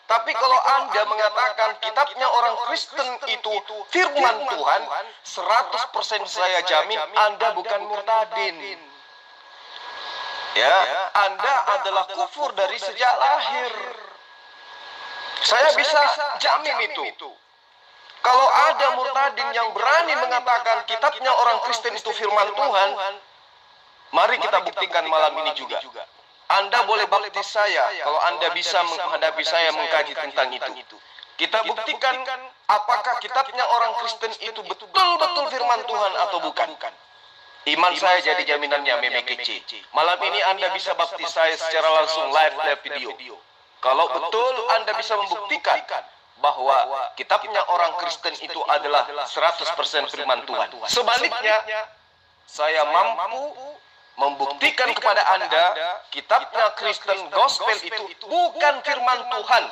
Tapi kalau Anda mengatakan kitabnya orang Kristen itu firman Tuhan, 100% saya jamin Anda bukan murtadin. Ya, Anda adalah kufur dari sejak lahir. Saya bisa jamin itu. Kalau ada murtadin yang berani mengatakan kitabnya orang Kristen itu firman Tuhan, mari kita buktikan malam ini juga. Anda boleh baptis saya kalau Anda bisa menghadapi saya mengkaji tentang itu. Kita buktikan apakah kitabnya orang Kristen itu betul-betul firman Tuhan atau bukan. Iman saya jadi jaminannya Meme Kece. Malam ini Anda bisa baptis saya secara langsung live video. Kalau betul Anda bisa membuktikan bahwa kitabnya orang Kristen itu adalah 100% firman Tuhan. Sebaliknya, saya mampu membuktikan kepada Anda kitabnya Kristen Gospel itu bukan firman Tuhan.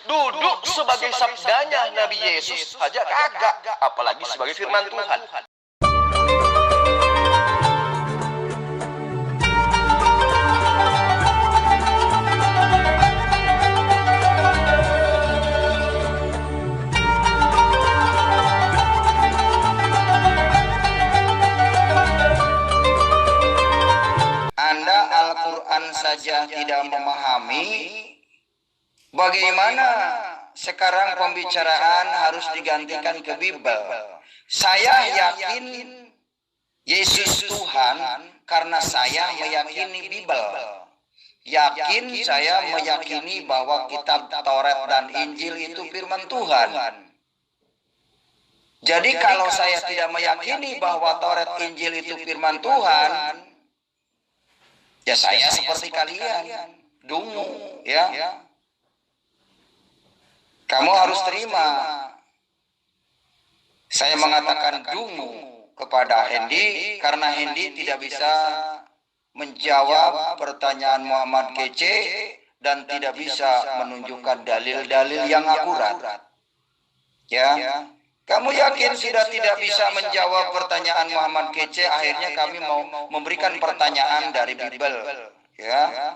Duduk sebagai sabdanya Nabi Yesus saja kagak, apalagi sebagai firman Tuhan. Al-Quran saja tidak memahami, bagaimana sekarang pembicaraan harus digantikan ke Bible. Saya yakin Yesus Tuhan karena saya meyakini Bible. Yakin saya meyakini bahwa kitab Taurat dan Injil itu firman Tuhan. Jadi kalau saya tidak meyakini bahwa Taurat Injil itu firman Tuhan, ya saya seperti kalian, dungu, ya. Kamu harus terima. Saya mengatakan dungu kepada Hendy karena Hendy tidak bisa menjawab pertanyaan Muhammad Kece dan tidak bisa menunjukkan dalil-dalil yang akurat. Ya. Kamu yakin sudah tidak bisa menjawab pertanyaan Muhammad Kece, akhirnya kami mau memberikan pertanyaan dari Bible, ya,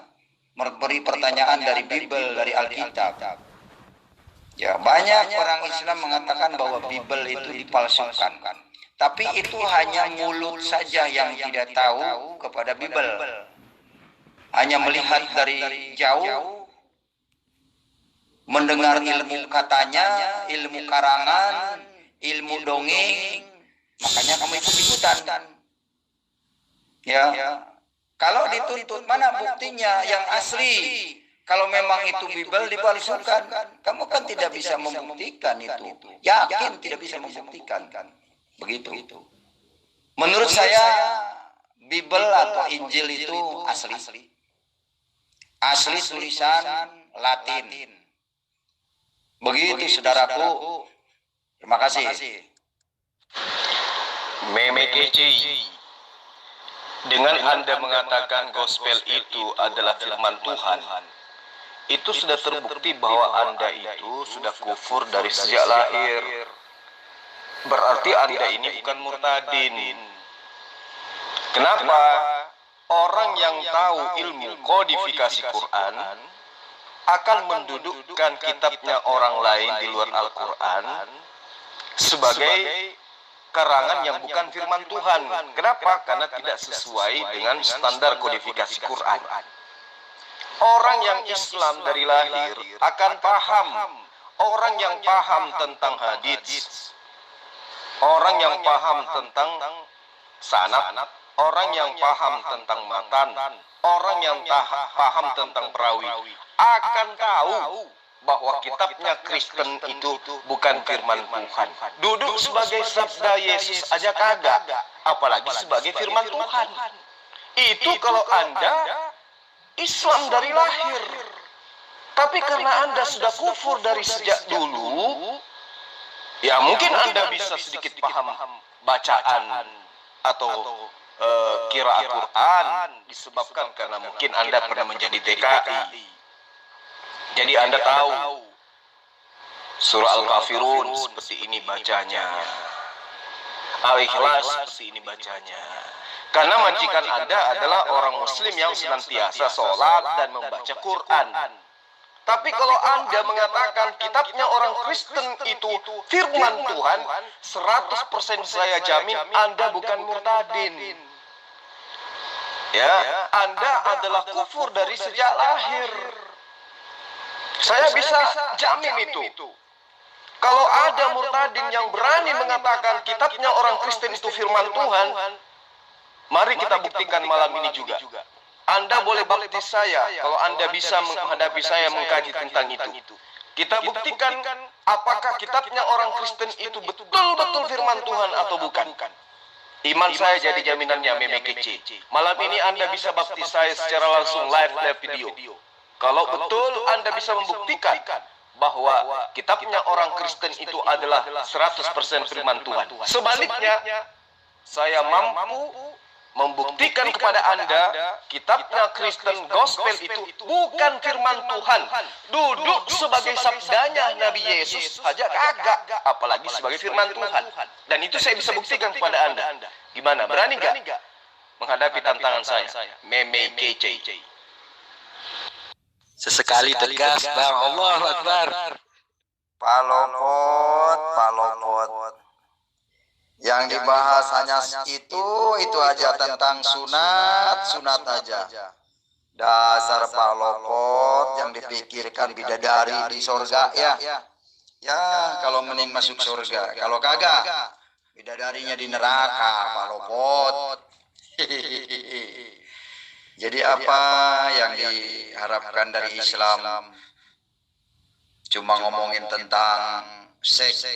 memberi pertanyaan dari Bible, dari Alkitab. Ya, banyak orang Islam mengatakan bahwa Bible itu dipalsukan, tapi itu hanya mulut saja yang tidak tahu kepada Bible, hanya melihat dari jauh, mendengar ilmu katanya, ilmu karangan, ilmu dongeng, makanya kamu ikut-ikutan. Ya. Kalau dituntut mana buktinya yang asli? Kalau memang itu Bible dipalsukan, kamu kan tidak bisa membuktikan itu. Yakin tidak bisa membuktikan kan? Begitu. Menurut saya Bible atau Injil itu asli. Asli tulisan Latin. Begitu saudaraku. Terima kasih. Meme Kece, dengan Anda mengatakan gospel itu adalah firman Tuhan, itu sudah terbukti bahwa Anda itu sudah kufur dari sejak lahir. Berarti Anda ini bukan murtadin. Kenapa? Orang yang tahu ilmu kodifikasi Quran akan mendudukkan kitabnya orang lain di luar Al-Quran sebagai karangan yang bukan firman Tuhan. Kenapa? Karena tidak sesuai dengan standar kodifikasi Quran. Orang yang Islam dari lahir akan paham. Orang yang paham tentang hadits, orang yang paham tentang sanad, orang yang paham tentang matan, orang yang paham tentang perawi akan tahu bahwa kitabnya Kristen itu bukan firman Tuhan. Duduk sebagai sabda Yesus aja kagak, apalagi sebagai firman Tuhan. Itu kalau Anda Islam dari lahir. Tapi karena Anda sudah kufur dari sejak dulu, ya mungkin Anda bisa sedikit paham bacaan atau qiraat Quran disebabkan karena mungkin Anda pernah menjadi TKI. Jadi Anda tahu surah Al-Kafirun seperti ini bacanya, Al-Ikhlas seperti ini bacanya. Karena majikan Anda adalah orang Muslim yang senantiasa sholat dan membaca Quran. Tapi kalau Anda mengatakan kitabnya orang Kristen itu firman Tuhan, 100% saya jamin Anda bukan murtadin. Ya, Anda adalah kufur dari sejak lahir. Saya bisa jamin itu. Kalau ada murtadin yang berani mengatakan kitabnya orang Kristen itu firman Tuhan, mari kita buktikan malam ini juga. Anda boleh baptis saya kalau Anda bisa menghadapi saya mengkaji tentang itu. Kita buktikan apakah kitabnya orang Kristen itu betul-betul firman Tuhan atau bukan. Iman saya jadi jaminannya Meme Kece. Malam ini Anda bisa baptis saya secara langsung live video. Kalau betul Anda bisa membuktikan bahwa kitabnya orang Kristen itu adalah 100% firman Tuhan. Sebaliknya, saya mampu membuktikan kepada Anda kitabnya Kristen Gospel itu bukan firman Tuhan. Duduk sebagai sabdanya Nabi Yesus saja kagak, apalagi sebagai firman Tuhan. Dan itu saya bisa buktikan kepada Anda. Gimana? Berani gak menghadapi tantangan saya? Meme Kece. Sesekali tegas, Bang. Allahu Akbar. Palopot. Yang dibahas hanya itu aja tentang sunat aja. Dasar palopot yang dipikirkan bidadari di sorga ya. Ya, kalau mending masuk surga. Kalau kagak, bidadarinya di neraka, palopot. Jadi apa yang diharapkan dari Islam? Cuma ngomongin tentang seks,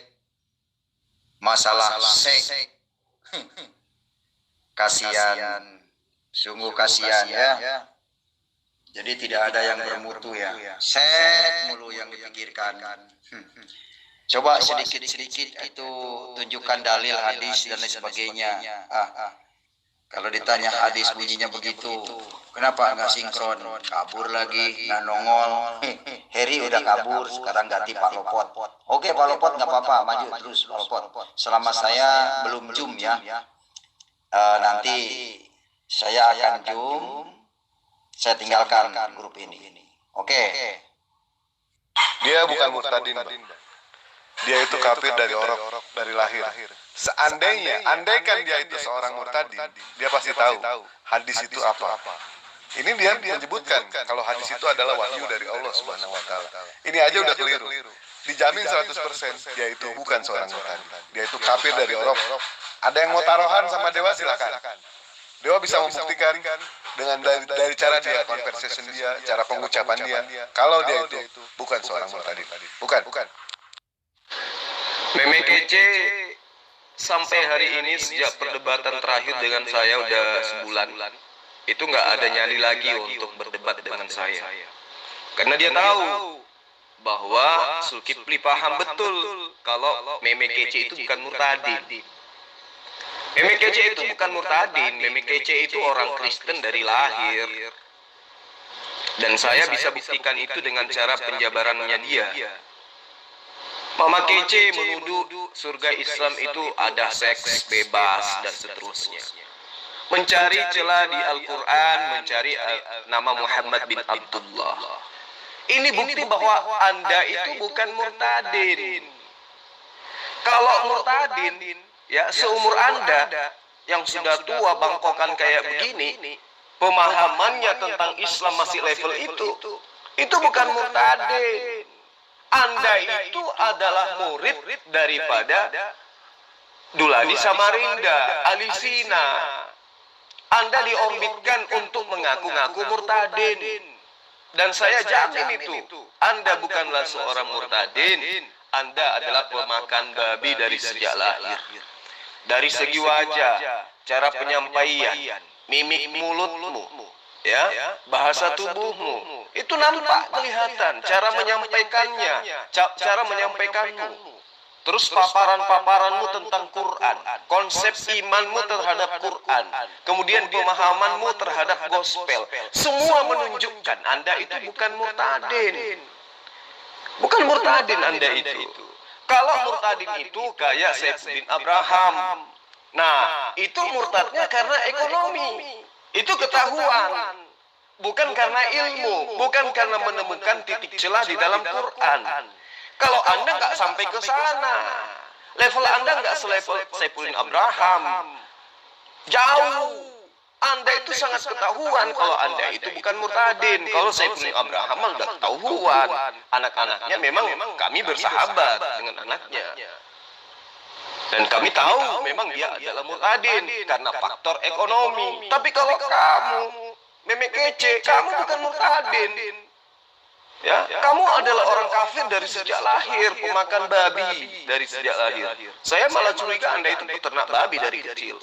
masalah seks. Kasihan, sungguh kasihan ya. Jadi tidak ada yang bermutu ya. Seks mulu yang dipikirkan. Coba sedikit-sedikit itu tunjukkan dalil hadis dan lain sebagainya. Kalau ditanya hadis bunyinya begitu, kenapa nggak sinkron? Kabur lagi, nggak nongol. Heri udah kabur, sekarang ganti Pak Lopot. Oke Pak Lopot, nggak apa-apa, maju terus Pak Lopot. Selama saya belum zoom ya, nanti saya akan zoom, saya tinggalkan grup ini. Oke. Dia bukan murtadin, Bang. Dia itu kafir dari orok, dari lahir. Andaikan dia itu seorang murtadin, dia pasti tahu hadis itu apa. Ini dia menyebutkan kalau hadis itu adalah wahyu dari Allah Subhanahu wa taala. Ini aja udah keliru. Dijamin 100% dia itu bukan seorang murtadin. Dia itu kafir dari orok. Ada yang mau taruhan sama dewa, silakan. Dewa bisa membuktikan dengan dari cara dia, conversation dia, cara pengucapan dia, kalau dia itu bukan seorang murtadin. Bukan. Meme Kece sampai hari ini sejak perdebatan terakhir dengan saya udah sebulan, itu nggak ada nyali lagi untuk berdebat dengan saya. Karena dia tahu bahwa Zulkifli paham betul kalau Meme Kece itu bukan murtadin. Meme Kece itu bukan murtadin, Meme Kece itu orang Kristen dari lahir. Dan saya bisa buktikan itu dengan cara penjabarannya dia. Mama Kece menuduh surga Islam itu ada seks bebas dan seterusnya. Mencari celah di Al-Quran, mencari nama Muhammad bin Abdullah. Ini bukti bahwa Anda itu bukan murtadin. Kalau murtadin, ya seumur Anda yang sudah tua bangkokan kayak begini, pemahamannya tentang Islam masih level itu bukan murtadin. Anda itu adalah murid daripada Dulani Samarinda, Alisina. Anda diorbitkan untuk mengaku-ngaku murtadin. Dan saya jamin itu, Anda bukanlah seorang murtadin. Anda adalah pemakan babi dari sejak lahir. Dari segi wajah, cara penyampaian, mimik mulutmu, ya, bahasa tubuhmu, itu nampak kelihatan cara menyampaikannya, cara menyampaikanmu. Terus paparan-paparanmu tentang Quran, konsep imanmu terhadap Quran, kemudian pemahamanmu terhadap gospel, semua menunjukkan Anda itu bukan murtadin. Bukan murtadin Anda itu. Kalau murtadin itu kayak Said bin Abraham. Nah, itu murtadnya karena ekonomi. Itu ketahuan. bukan karena ilmu, bukan karena menemukan titik celah di dalam Quran. Kalau Anda nggak sampai ke sana, level Anda nggak selevel Saiful Abraham, jauh. Anda itu sangat ketahuan kalau Anda itu bukan murtadin. Kalau Saiful Abraham udah ketahuan. Anak-anaknya memang kami bersahabat dengan anaknya. Dan kami tahu memang dia adalah murtadin karena faktor ekonomi. Tapi kalau kamu memek kece, kamu bukan murtadin. Ya, kamu adalah orang kafir dari sejak lahir, pemakan babi dari sejak lahir. Saya malah curiga Anda itu peternak babi dari kecil.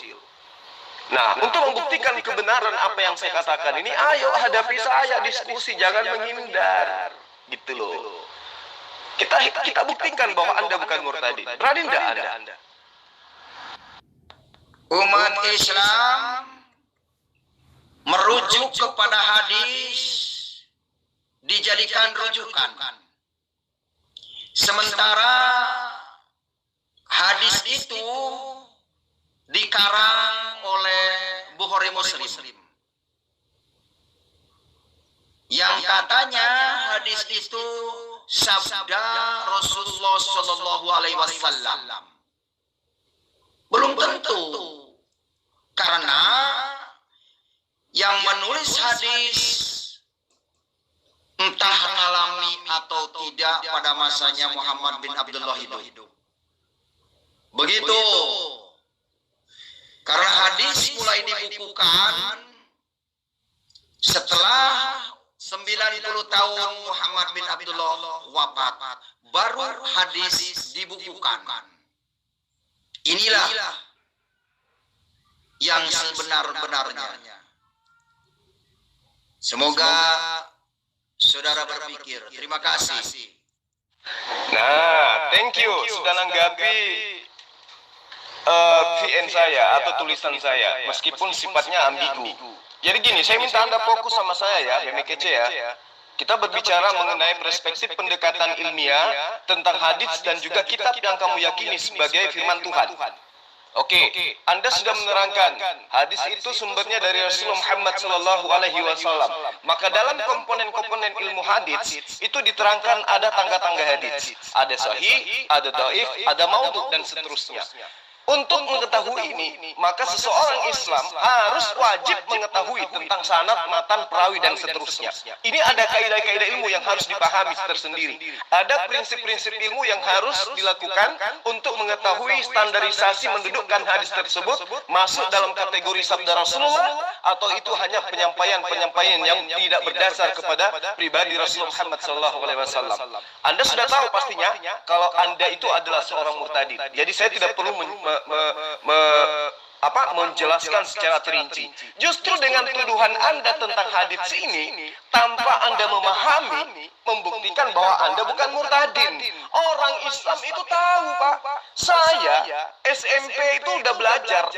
Nah, untuk membuktikan kebenaran apa yang saya katakan ini, ayo hadapi saya, diskusi, jangan menghindar. Gitu loh. Kita buktikan bahwa Anda bukan murtadin. Berani enggak Anda? Umat Islam merujuk kepada hadis dijadikan rujukan. Sementara hadis itu dikarang oleh Bukhari Muslim yang katanya hadis itu sabda Rasulullah Shallallahu Alaihi Wasallam. Belum tentu, karena yang menulis hadis entah alami atau tidak pada masanya Muhammad bin Abdullah hidup. Begitu. Karena hadis mulai dibukukan setelah 90 tahun Muhammad bin Abdullah wafat, baru hadis dibukukan. Inilah yang sebenar-benarnya. Semoga saudara berpikir. Terima kasih. Nah, thank you sudah nanggapi VN saya atau tulisan saya, meskipun sifatnya ambigu. Jadi gini, saya minta Anda fokus sama saya ya, BMKC ya. Kita berbicara mengenai perspektif pendekatan ilmiah tentang hadis dan juga kitab yang kamu yakini sebagai firman Tuhan. Oke, Anda sudah menerangkan hadis itu sumbernya dari Rasulullah Muhammad Sallallahu Alaihi Wasallam. Maka dalam komponen-komponen ilmu hadis itu diterangkan ada tangga-tangga hadis, ada sahih, ada dhaif, ada maudhu dan seterusnya. Untuk mengetahui ini, maka seseorang Islam harus wajib mengetahui tentang sanad, matan, perawi, dan seterusnya. Ini ada kaidah-kaidah ilmu yang harus dipahami tersendiri. Ada prinsip-prinsip ilmu yang harus dilakukan untuk mengetahui standarisasi mendudukkan hadis tersebut masuk dalam kategori sabda Rasulullah atau itu hanya penyampaian-penyampaian yang tidak berdasar kepada pribadi Rasulullah Muhammad SAW. Anda sudah tahu pastinya kalau Anda itu adalah seorang murtadin. Jadi saya tidak perlu menjelaskan secara terinci. Justru dengan tuduhan Anda tentang hadis ini, tanpa Anda memahami, membuktikan bahwa Anda bukan murtadin. Orang Islam itu tahu, Pak. Saya SMP itu udah belajar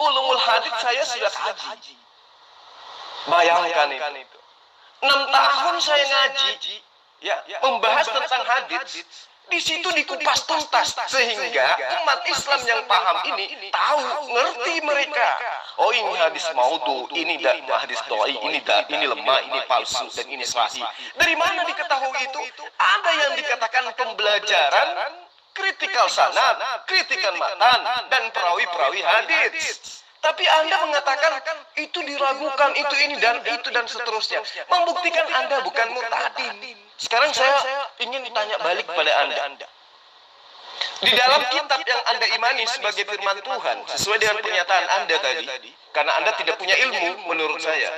ulumul hadis, saya sudah kaji. Bayangkan itu. 6 tahun saya ngaji, ya, membahas tentang hadis. Di situ dikupas tuntas sehingga umat Islam yang paham ini tahu, ngerti mereka. Oh, ini hadis maudhu, ini hadis doi, ini lemah, ini palsu dan ini sahih. Dari mana diketahui itu? Ada yang dikatakan pembelajaran kritikal sanad, kritikan matan dan perawi-perawi hadis. Tapi Anda mengatakan itu diragukan, itu ini dan itu dan seterusnya. Membuktikan Anda bukan murtadin. Sekarang saya ingin tanya balik pada Anda. Di dalam kitab yang Anda imani sebagai firman Tuhan, sesuai dengan pernyataan Anda tadi, karena Anda tidak punya ilmu menurut saya.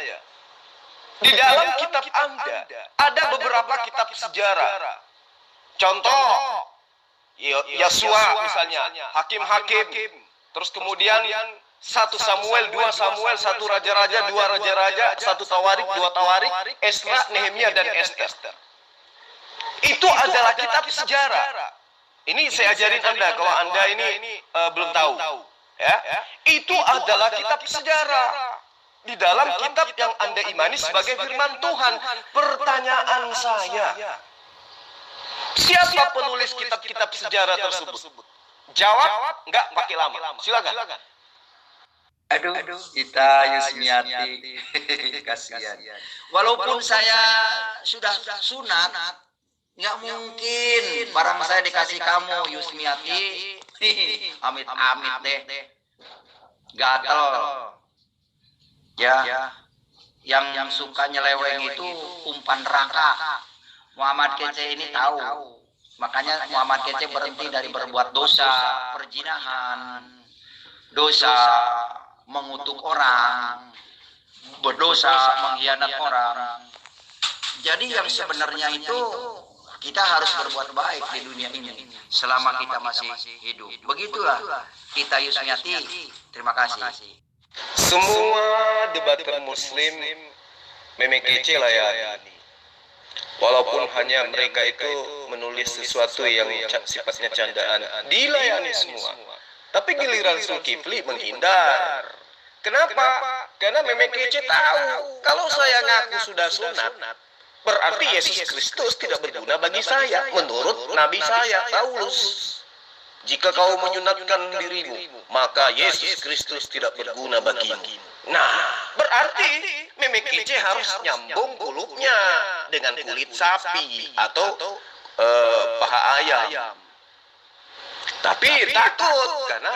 Di dalam kitab Anda ada beberapa kitab sejarah. Contoh, Yosua misalnya, Hakim-Hakim, terus kemudian 1 Samuel, 2 Samuel, 1 Raja-Raja, 2 Raja-Raja, 1 Tawarik, 2 Tawarik, Esra, Nehemia, dan Esther. Itu adalah kitab sejarah. Ini saya ajarin Anda kalau Anda ini belum tahu. Ya, itu adalah kitab sejarah. Di dalam kitab yang Anda imani sebagai firman Tuhan. Pertanyaan saya, siapa penulis kitab-kitab sejarah tersebut? Jawab, enggak pakai lama. Silakan. Aduh, kita Yusmiati, kasihan. Walaupun saya sudah sunat, nggak mungkin barang saya dikasih kamu Yusmiati. Amit-amit deh, gatel. Ya, yang suka nyeleweng itu umpan neraka. Muhammad Kece ini tahu. Makanya Muhammad Kece berhenti dari berbuat dosa, perzinahan, dosa mengutuk orang, berdosa mengkhianat orang. Jadi yang sebenarnya itu kita harus berbuat baik di dunia ini selama kita masih hidup. Begitulah kita Yusmiati. Terima kasih. Semua debater muslim memang kece layani. Walaupun hanya mereka itu menulis sesuatu yang sifatnya candaan, dilayani semua. Tapi giliran Zulkifli menghindar. Kenapa? Karena memang kece tahu kalau saya ngaku sudah sunat, berarti Yesus Kristus tidak berguna bagi saya menurut Nabi saya Paulus. Jika kau menyunatkan dirimu, maka Yesus Kristus tidak berguna bagimu. Nah, berarti memang kece harus nyambung kulupnya dengan kulit sapi atau paha ayam. Tapi takut karena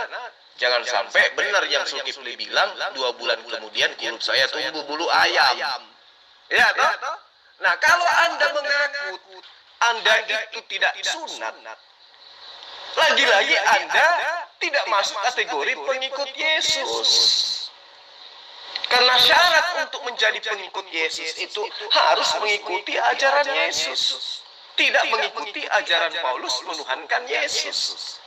jangan sampai benar yang Zulkifli bilang 2 bulan kemudian kulit saya tumbuh bulu ayam. Ya toh? Nah, kalau Anda mengaku Anda itu tidak sunat, lagi-lagi Anda tidak masuk kategori pengikut Yesus. Karena syarat untuk menjadi pengikut Yesus itu harus mengikuti ajaran Yesus. Tidak mengikuti ajaran Paulus menuhankan Yesus.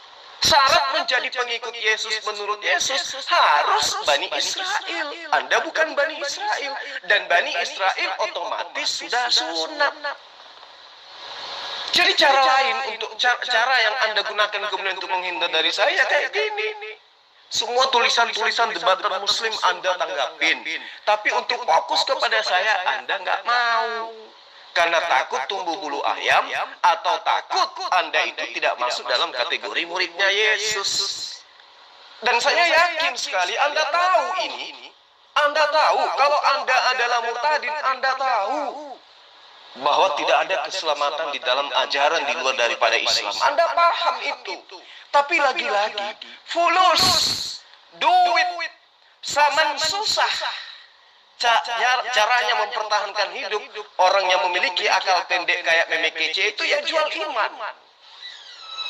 Syarat menjadi pengikut Yesus menurut Yesus harus Bani Israel. Anda bukan Bani Israel. Dan Bani Israel otomatis sudah sunat. Jadi cara lain untuk cara yang Anda gunakan kemudian untuk menghindar dari saya kayak gini. Semua tulisan-tulisan debater muslim Anda tanggapin. Tapi untuk fokus kepada saya Anda nggak mau. Karena takut tumbuh bulu ayam atau takut Anda itu tidak masuk dalam kategori muridnya Yesus. Dan saya yakin sekali Anda tahu ini. Anda tahu kalau Anda adalah murtadin, Anda tahu bahwa tidak ada keselamatan di dalam ajaran di luar daripada Islam. Anda paham itu. Tapi lagi-lagi, fulus, duit, saman susah. Caranya mempertahankan hidup orang yang memiliki akal pendek kayak Meme Kece itu ya jual iman.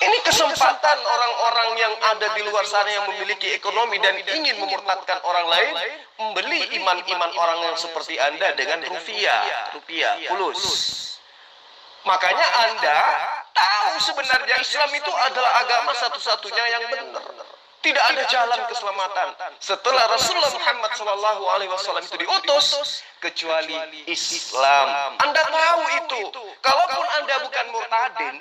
Ini kesempatan orang-orang yang ada di luar sana yang memiliki ekonomi dan ingin memurtadkan orang lain membeli iman-iman orang yang seperti Anda dengan rupiah, fulus. Makanya Anda tahu sebenarnya Islam itu adalah agama satu-satunya yang benar. Tidak ada jalan keselamatan setelah Rasulullah Muhammad SAW itu diutus kecuali Islam. Anda tahu itu. Kalaupun Anda bukan murtadin,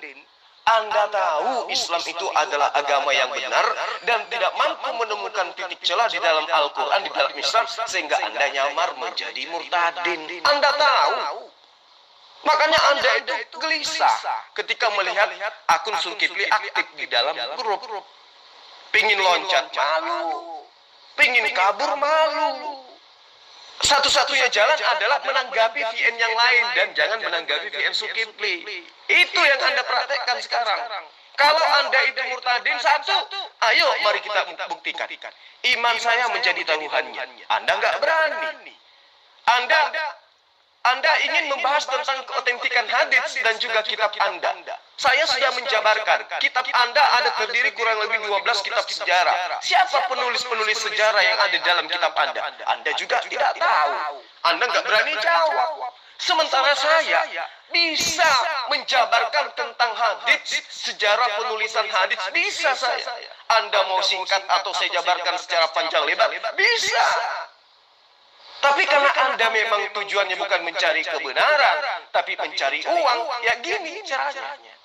Anda tahu Islam itu adalah agama yang benar dan tidak mampu menemukan titik celah di dalam Al-Quran, di dalam Islam, sehingga Anda nyamar menjadi murtadin. Anda tahu. Makanya Anda itu gelisah ketika melihat akun Zulkifli aktif di dalam grup. Pingin loncat malu, pingin kabur malu. Satu-satunya jalan adalah menanggapi VN yang lain dan jangan menanggapi VN Zulkifli. Itu yang Anda praktekkan sekarang. Kalau Anda itu murtadin, satu, ayo mari kita buktikan. Iman saya menjadi taruhannya. Anda nggak berani. Anda ingin membahas tentang keotentikan hadis dan juga kitab Anda. Saya sudah menjabarkan, kitab Anda ada terdiri kurang lebih 12 kitab sejarah. Siapa penulis-penulis sejarah yang ada dalam kitab Anda? Anda juga tidak tahu. Anda nggak berani jawab. Sementara saya bisa menjabarkan tentang hadis, sejarah penulisan hadis, bisa saya. Anda mau singkat atau saya jabarkan secara panjang lebar? Bisa. Tapi karena Anda memang tujuannya bukan mencari kebenaran, tapi mencari uang, ya gini caranya.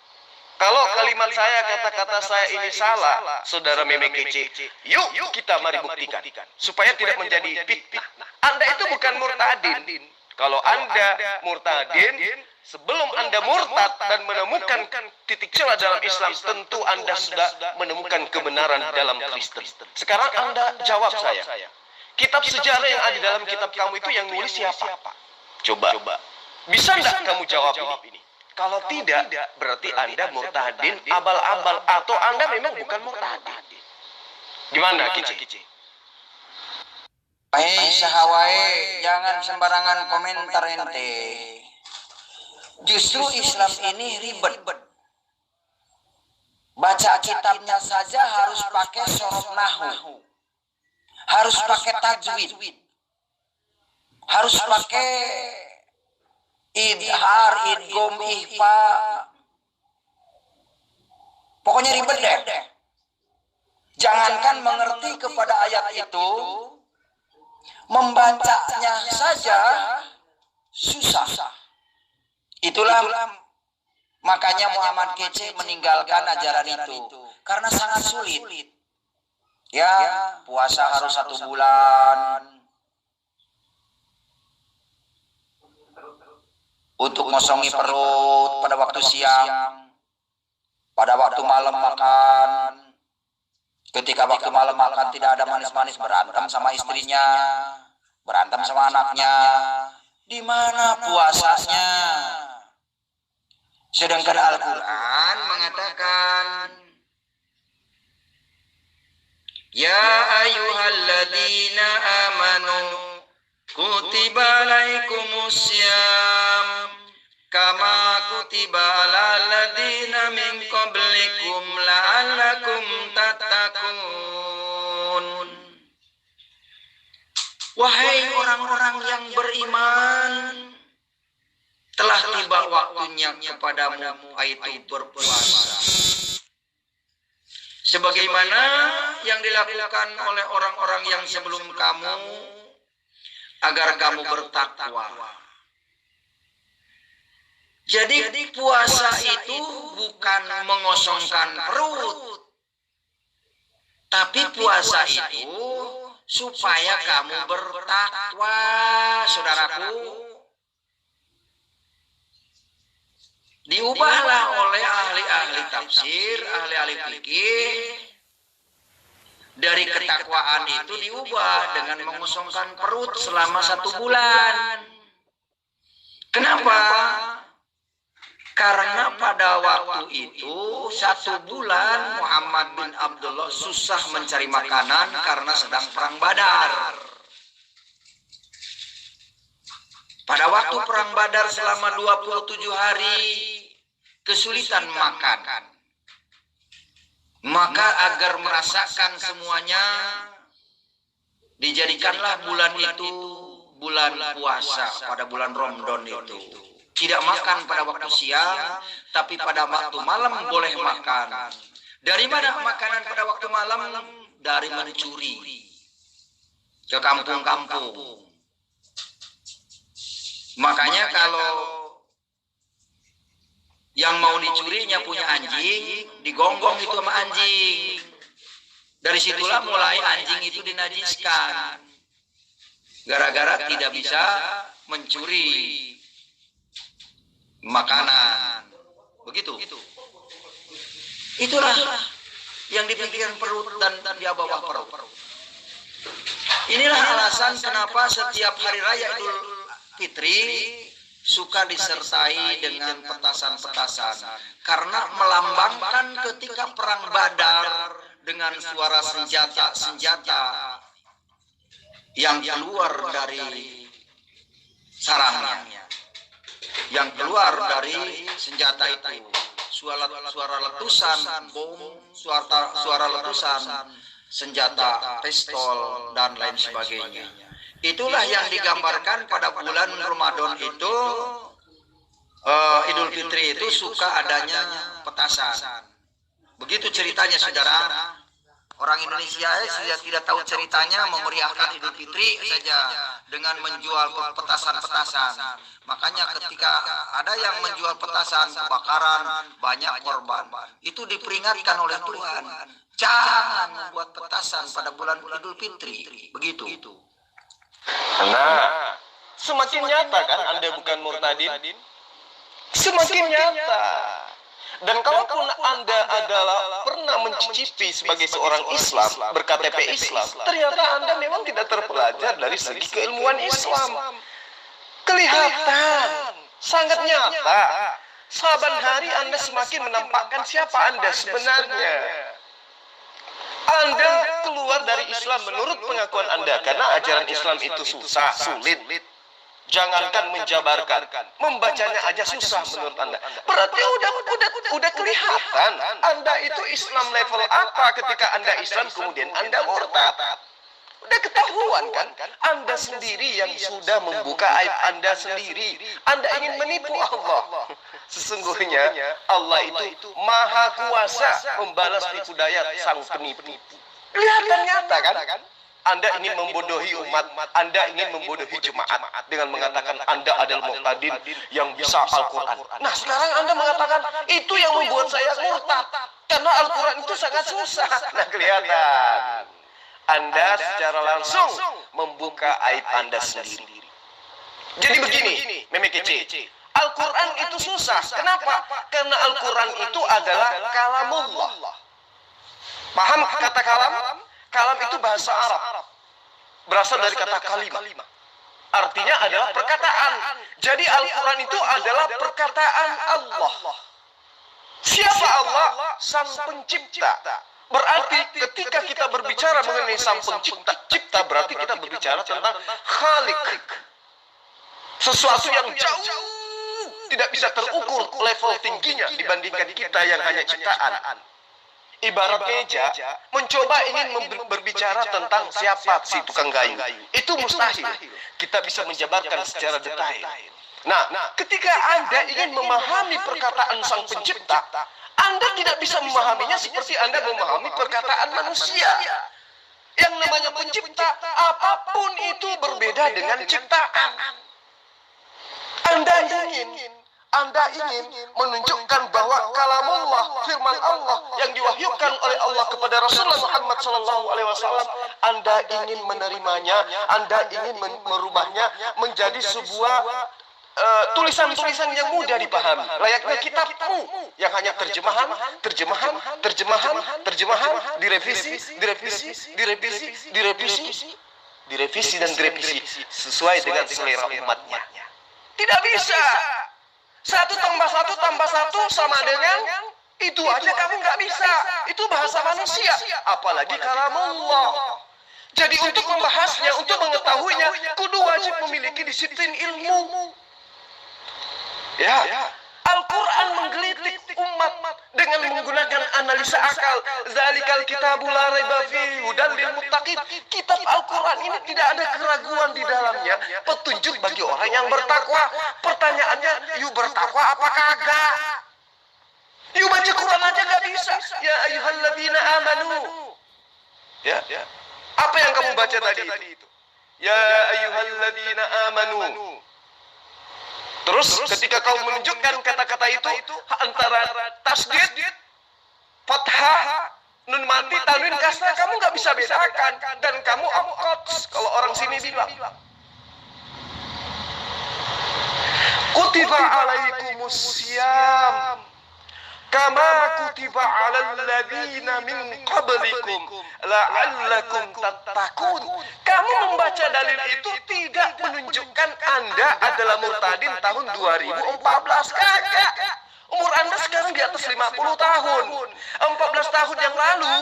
Kalau kalimat saya, kata-kata saya ini salah, saudara Meme Kece, yuk kita mari buktikan. Supaya tidak menjadi fitnah. Anda itu bukan murtadin. Kalau Anda murtadin, sebelum Anda murtad dan menemukan titik celah dalam Islam, tentu Anda sudah menemukan kebenaran dalam Kristen. Sekarang Anda jawab saya. Kitab sejarah yang ada di dalam kitab kamu itu yang nulis siapa? Coba. Bisa enggak kamu jawab ini? Kalau tidak, berarti Anda murtadin abal-abal atau Anda memang bukan murtadin. Gimana, Kici? Sahawai, jangan sembarangan komentar ente. Justru Islam ini ribet. Baca kitabnya saja harus pakai sorot nahu, harus pakai tajwid, harus pakai idhar, idgham, ihfa. Pokoknya ribet deh. Jangankan mengerti kepada ayat itu, membacanya saja susah. Itulah makanya Muhammad Kece meninggalkan ajaran itu karena sangat sulit. Ya, puasa harus 1 bulan untuk ngosongi perut pada waktu siang, pada waktu malam makan. Ketika waktu malam makan tidak ada manis-manis, berantem sama istrinya, berantem sama anaknya. Di mana puasanya? Sedangkan Al-Quran mengatakan, Ya ayyuhalladzina amanu kutiba alaikumussyam kama kutiba alal ladzina min qablikum la'allakum tattaqun. Wahai orang-orang yang beriman, telah tiba waktunya kepadamu yaitu berpuasa. Sebagaimana yang dilakukan oleh orang-orang yang sebelum kamu, agar kamu bertakwa. Jadi puasa itu bukan mengosongkan perut, tapi puasa itu supaya kamu bertakwa, saudaraku. Diubahlah oleh ahli-ahli tafsir, ahli-ahli fikih. Dari ketakwaan itu diubah dengan mengosongkan perut selama 1 bulan. Kenapa? Karena pada waktu itu 1 bulan Muhammad bin Abdullah susah mencari makanan karena sedang perang Badar. Pada waktu perang Badar selama 27 hari kesulitan makan. Maka agar merasakan semuanya, dijadikanlah bulan itu bulan puasa pada bulan Ramadan itu. Tidak makan pada waktu siang, tapi pada waktu malam boleh makan. Dari mana makanan pada waktu malam? Dari mencuri ke kampung-kampung. Makanya kalau yang mau dicurinya punya anjing, digonggong itu sama anjing. Dari situlah mulai anjing itu dinajiskan. Gara-gara tidak bisa mencuri makanan. Begitu. Itulah yang dipikirkan perut dan di bawah perut. Inilah alasan kenapa setiap hari raya Idul Fitri suka disertai dengan petasan-petasan, karena melambangkan ketika perang Badar dengan suara senjata-senjata yang keluar dari sarangnya, yang keluar dari senjata itu, suara letusan bom, suara letusan senjata pistol dan lain sebagainya. Itulah yang digambarkan pada bulan Ramadan itu. Idul Fitri itu suka adanya petasan. Begitu ceritanya, saudara. Orang Indonesia sudah tidak tahu ceritanya, memeriahkan Idul Fitri saja dengan menjual petasan-petasan. Makanya ketika ada yang menjual petasan, kebakaran, banyak korban. Itu diperingatkan oleh Tuhan. Jangan membuat petasan pada bulan Idul Fitri. Begitu. Nah, semakin nyata kan Anda bukan murtadin? Semakin nyata. Dan kalaupun Anda adalah pernah mencicipi sebagai seorang Islam, berKTP Islam, ternyata Anda memang tidak terpelajar dari segi keilmuan Islam. Kelihatan, sangat nyata. Saban hari Anda semakin menampakkan siapa Anda sebenarnya. Anda keluar dari Islam menurut pengakuan Anda, karena ajaran Islam itu susah, sulit. Jangankan menjabarkan, membacanya aja susah menurut Anda. Berarti udah kelihatan Anda itu Islam level apa ketika Anda Islam kemudian Anda murtad. Udah ketahuan kan? Anda sendiri yang sudah membuka aib Anda sendiri. Anda ingin menipu Allah. Sesungguhnya Allah itu maha kuasa membalas tipu daya sang penipu. Kelihatan nyata kan? Anda ingin membodohi umat, Anda ingin membodohi jemaat dengan mengatakan Anda adalah muqtadin yang bisa Al-Quran. Nah sekarang Anda mengatakan itu yang membuat saya murtad, karena Al-Quran itu sangat susah. Nah kelihatan Anda secara langsung membuka aib Anda sendiri. Jadi begini, Meme Kece, Al-Quran itu susah. Kenapa? Karena Al-Quran itu adalah kalamullah. Paham kata kalam? Kalam itu bahasa Arab, berasal dari kata kalimah. Artinya adalah perkataan. Jadi Al-Quran itu adalah perkataan Allah. Siapa Allah? Sang pencipta. Berarti ketika kita berbicara mengenai sang pencipta, berarti kita berbicara tentang Khalik. Sesuatu yang jauh, tidak bisa terukur level tingginya dibandingkan kita yang hanya ciptaan. Ibarat meja, mencoba ingin berbicara tentang siapa si tukang kayu. Itu mustahil. Kita bisa menjabarkan secara detail. Nah, ketika Anda ingin memahami perkataan sang pencipta, Anda tidak bisa memahaminya seperti Anda memahami perkataan manusia. Yang namanya pencipta, apapun itu berbeda dengan ciptaan. Anda ingin menunjukkan bahwa kalamullah, firman Allah yang diwahyukan oleh Allah kepada Rasulullah Muhammad SAW, Anda ingin menerimanya, Anda ingin merubahnya menjadi sebuah tulisan-tulisan yang mudah dipahami, layaknya kitabmu yang hanya terjemahan, direvisi dan direvisi sesuai dengan selera umatnya. Tidak bisa. 1 tambah 1 sama dengan itu aja kamu nggak bisa. Itu bahasa manusia, apalagi kalamullah. Jadi untuk membahasnya, untuk mengetahuinya, kudu wajib memiliki disiplin ilmu. Ya, Al-Quran menggelitik umat dengan menggunakan analisa akal. Zalikal kitabul la raiba fihi hudal lil muttaqin. Kitab Al-Quran ini tidak ada keraguan di dalamnya, petunjuk bagi orang yang bertakwa. Pertanyaannya, you bertakwa apa kagak? You baca Quran aja nggak bisa. Ya ayyuhalladzina amanu. Ya. Apa yang kamu baca tadi itu? Ya ayyuhalladzina amanu. Terus ketika kau menunjukkan kata-kata itu antara tasdid, fathah, nun mati, tanwin, kasrah, kamu nggak bisa bedakan, dan kamu abqat kalau orang sini bilang. Kutiba alaikumus syiyam kama kutiba alal ladzina min qablikum la'allakum tattaqun. Kamu membaca dalil itu tidak menunjukkan Anda adalah murtadin tahun 2014. Kagak. Umur Anda sekarang di atas 50 tahun. 14 tahun yang lalu,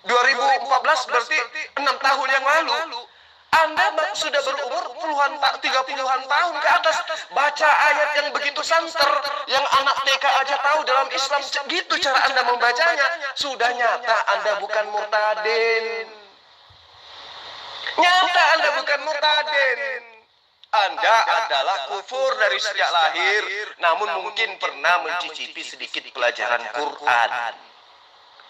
2014 berarti 6 tahun yang lalu, Anda sudah berumur 30-an tahun ke atas. Baca ayat yang begitu santer, yang anak TK aja tahu dalam Islam, gitu cara Anda membacanya. Sudah nyata Anda bukan murtadin. Nyata Anda bukan murtadin. Anda adalah kufur dari sejak lahir, namun mungkin pernah mencicipi sedikit pelajaran Quran.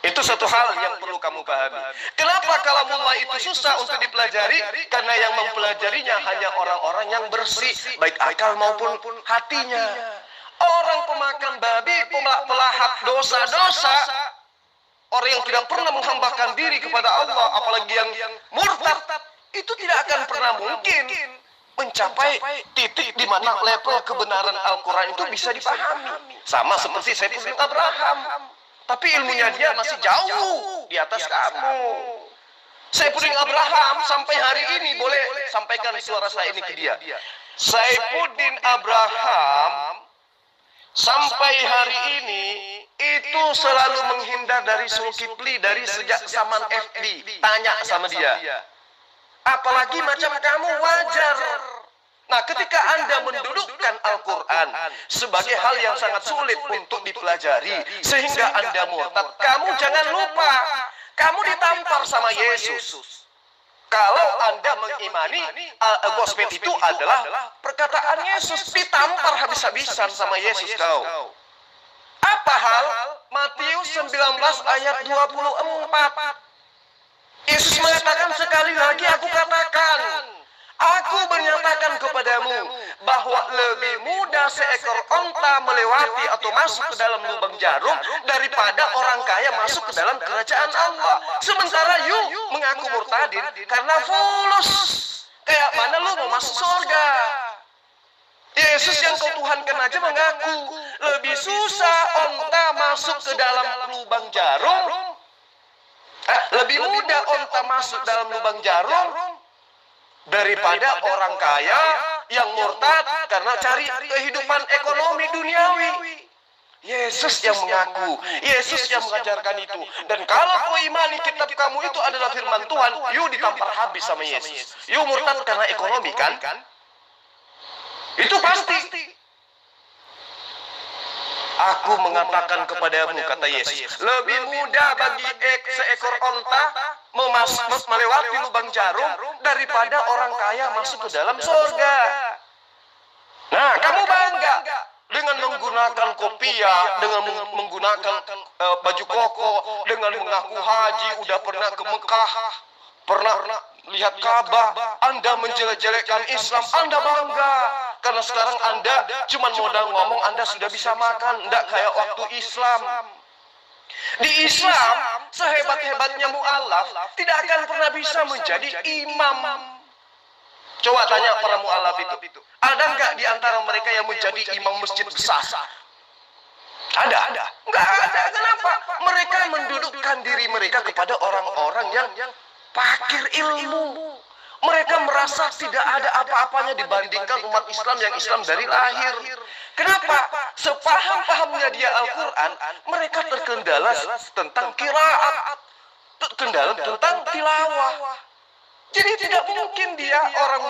Itu satu hal yang perlu kamu pahami. Kenapa kalamullah itu susah untuk dipelajari? Karena yang mempelajarinya hanya orang-orang yang bersih, baik akal maupun hatinya. Orang pemakan babi, pelahap dosa-dosa, orang yang tidak pernah menghambakan diri kepada Allah, apalagi yang murtad, itu tidak akan pernah mungkin mencapai titik di mana level kebenaran Al-Quran itu bisa dipahami. Sama seperti Saiful bin Abraham. Tapi ilmunya dia masih jauh di atas kamu. Saiful bin Abraham sampai hari ini, boleh sampaikan suara saya ini ke dia. Saifuddin Abraham sampai hari ini itu selalu menghindar dari Zulkifli dari sejak zaman FB. Tanya sama dia. Apalagi macam kamu wajar. Nah, ketika Anda mendudukkan Al-Quran sebagai hal yang sangat sulit untuk dipelajari, sehingga Anda murtad, kamu jangan lupa, kamu ditampar sama Yesus. Kalau Anda mengimani gospel itu adalah perkataan Yesus, ditampar habis-habisan sama Yesus kau. Apa hal? Matius 19 ayat 24. Yesus mengatakan, sekali lagi aku katakan, aku menyatakan kepadamu bahwa lebih mudah seekor onta melewati atau masuk ke dalam lubang jarum daripada orang kaya masuk ke dalam kerajaan Allah. Sementara you mengaku murtadin karena fulus. Kayak mana lu mau masuk surga? Yesus yang kau Tuhankan aja mengaku lebih susah onta masuk ke dalam lubang jarum. Lebih mudah onta masuk dalam lubang jarum daripada orang kaya yang murtad karena cari kehidupan ekonomi duniawi. Yesus yang mengaku, Yesus yang mengajarkan itu. Dan kalau kau imani kitab kamu itu adalah firman Tuhan, you ditampar habis sama Yesus. You murtad karena ekonomi kan? Itu pasti. Aku mengatakan kepadamu, kata Yesus, lebih mudah bagi seekor onta melewati lubang jarum daripada orang kaya masuk ke dalam surga. Nah, kamu bangga dengan menggunakan kopiah, dengan menggunakan baju koko, dengan mengaku haji, udah pernah ke Mekah, pernah lihat Ka'bah, Anda menjelek-jelekkan Islam, Anda bangga. Karena sekarang Anda cuma modal ngomong, Anda sudah bisa makan, enggak kayak waktu Islam. Di Islam, sehebat-hebatnya mu'alaf, tidak akan pernah bisa menjadi imam. Coba tanya para mu'alaf itu, ada enggak di antara mereka yang menjadi imam masjid besar? Ada? Enggak ada. Kenapa? Mereka mendudukkan diri mereka kepada orang-orang yang fakir ilmu. Mereka merasa tidak ada apa-apanya dibandingkan umat Islam yang Islam dari lahir. Kenapa? Sepaham-pahamnya dia Al-Quran, mereka terkendala tentang qiraat, terkendala tentang tilawah. Jadi tidak mungkin dia orang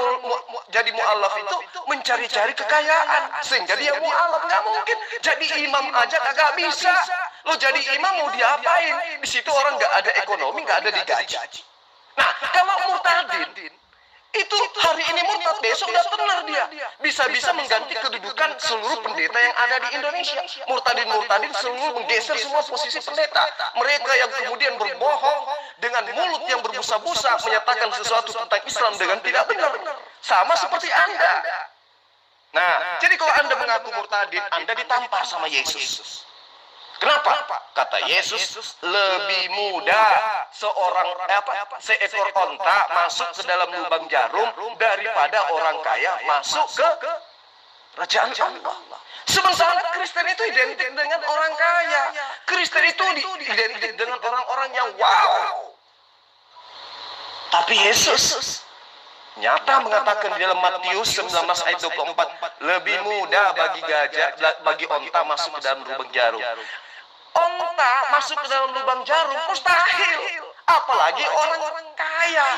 jadi mu'alaf itu mencari-cari kekayaan sehingga dia mu'alaf. Nggak mungkin. Jadi imam aja kagak bisa. Lo jadi imam mau diapain? Di situ orang nggak ada ekonomi, nggak ada digaji. Nah, kalau murtadin itu hari ini murtad, besok udah benar dia. Bisa-bisa mengganti kedudukan seluruh pendeta yang ada di Indonesia. Murtadin seluruh menggeser semua posisi pendeta. Mereka yang kemudian berbohong dengan mulut yang berbusa-busa menyatakan sesuatu tentang Islam dengan tidak benar. Sama seperti Anda. Nah, jadi kalau Anda mengaku murtadin, Anda ditampar sama Yesus. Kenapa? Kata Yesus, lebih mudah seekor onta masuk ke dalam lubang jarum daripada orang kaya masuk ke kerajaan Allah. Sementara Kristen itu identik dengan orang kaya. Kristen itu identik dengan orang-orang yang wow. Tapi Yesus nyata mengatakan di dalam Matius 19 ayat 24, lebih mudah bagi onta masuk ke dalam lubang jarum. Onta masuk ke dalam lubang jarum mustahil, apalagi orang kaya.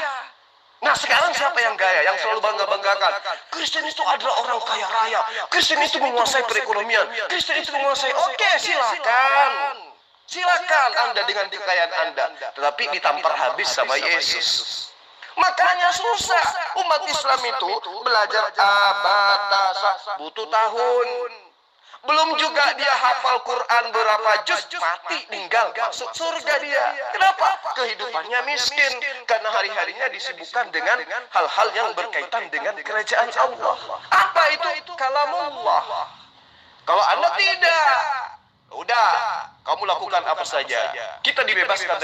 Nah, sekarang siapa yang kaya, yang selalu bangga-banggakan Kristen itu adalah orang kaya raya, Kristen itu menguasai perekonomian, Kristen itu menguasai. Oke, silakan Anda dengan kekayaan Anda, tetapi ditampar habis sama Yesus. Makanya susah umat Islam itu belajar abatasa, butuh tahun. Belum juga dia hafal Quran berapa juz, mati, tinggal masuk surga dia. Kenapa? Kehidupannya miskin. Karena hari-harinya disibukkan dengan hal-hal yang berkaitan dengan kerajaan Allah. Apa itu? Kalamullah. Kalau Anda tidak, udah kamu lakukan apa saja. Kita dibebaskan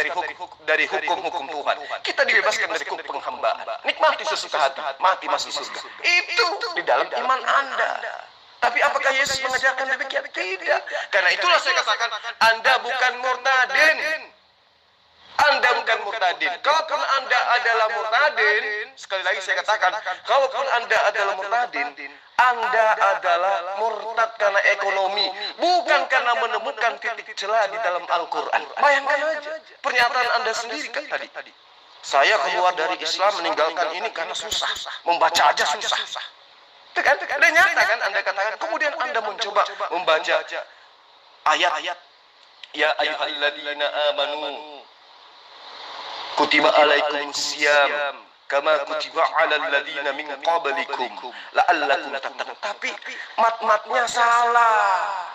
dari hukum-hukum Tuhan. Kita dibebaskan dari hukum penghambaan. Nikmati sesuka hati, mati masuk surga. Itu di dalam iman Anda. Tapi apakah Yesus mengajarkan demikian? Tidak. Karena itulah saya katakan, Anda bukan murtadin. Anda bukan murtadin. Kalaupun Anda adalah murtadin, sekali lagi saya katakan, kalaupun Anda adalah murtadin, Anda adalah murtad karena ekonomi, bukan karena menemukan titik celah di dalam Al-Quran. Bayangkan aja, pernyataan Anda sendiri kan tadi. Saya keluar dari Islam meninggalkan ini karena susah. Membaca aja susah. Itu kan? Dan nyata kan Anda katakan. Kemudian Anda mencoba membaca ayat-ayat. Ya ayyuhalladzina amanu kutiba alaikumus syiyam kama kutiba alal ladzina min qablikum la'allakum tattaqun. Tapi mat-matnya salah.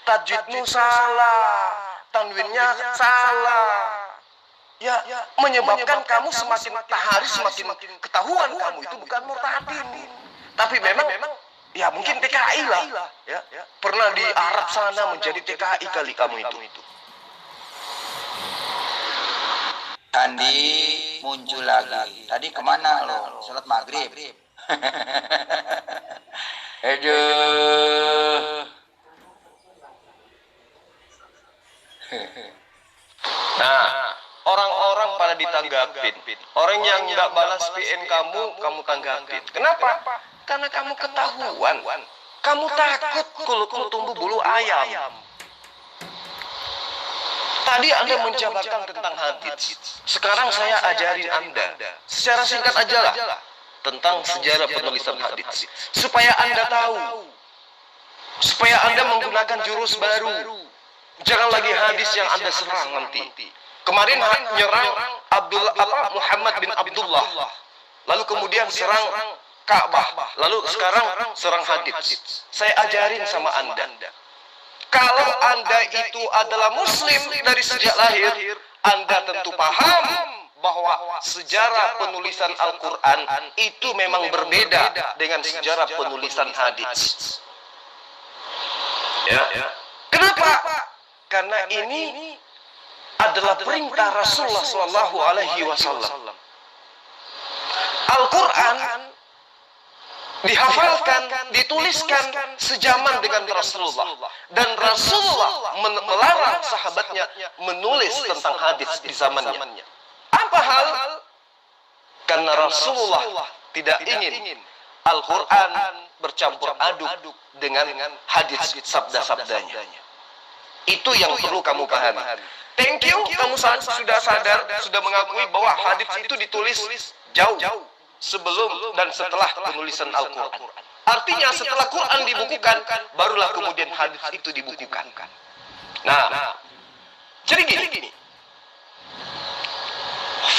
Tajwidmu salah. Tanwinnya salah. Ya, menyebabkan kamu semakin hari semakin ketahuan kamu itu bukan murtadin. Tapi memang ya mungkin TKI lah. Ya, pernah di Arab sana menjadi TKI kali kamu itu. Andi muncul lagi. Tadi kemana lo? Salat maghrib. Aduh. Nah, orang-orang pada ditanggapin. Orang yang nggak balas PN kamu tanggapin. Kenapa? Karena kamu ketahuan. Kamu takut kulitmu tumbuh bulu ayam. Tadi Anda menjabarkan tentang hadits. Sekarang saya ajarin Anda secara singkat aja lah tentang sejarah penulisan hadits, supaya Anda tahu, supaya Anda menggunakan jurus baru. Jangan lagi hadis yang Anda serang nanti. Kemarin nyerang Muhammad bin Abdullah, lalu kemudian serang Ka'bah, lalu sekarang serang hadits. Saya ajarin sama Anda. Kalau Anda itu adalah Muslim dari sejak lahir, Anda tentu paham bahwa sejarah penulisan Al-Quran itu memang berbeda dengan sejarah penulisan hadits. Ya. Kenapa? Karena ini adalah perintah Rasulullah SAW. Al-Quran dihafalkan, dituliskan sejaman dengan Rasulullah, dan Rasulullah melarang sahabatnya menulis tentang hadis di zamannya. Apa hal? Karena Rasulullah tidak ingin Al-Quran bercampur aduk dengan hadis sabda-sabdanya. Itu yang perlu kamu pahami. Thank you, kamu sudah sadar, sudah mengakui bahwa hadis itu ditulis jauh sebelum dan setelah penulisan Al-Quran. Artinya setelah Quran dibukukan, barulah kemudian hadis itu dibukukan. Nah, jadi gini.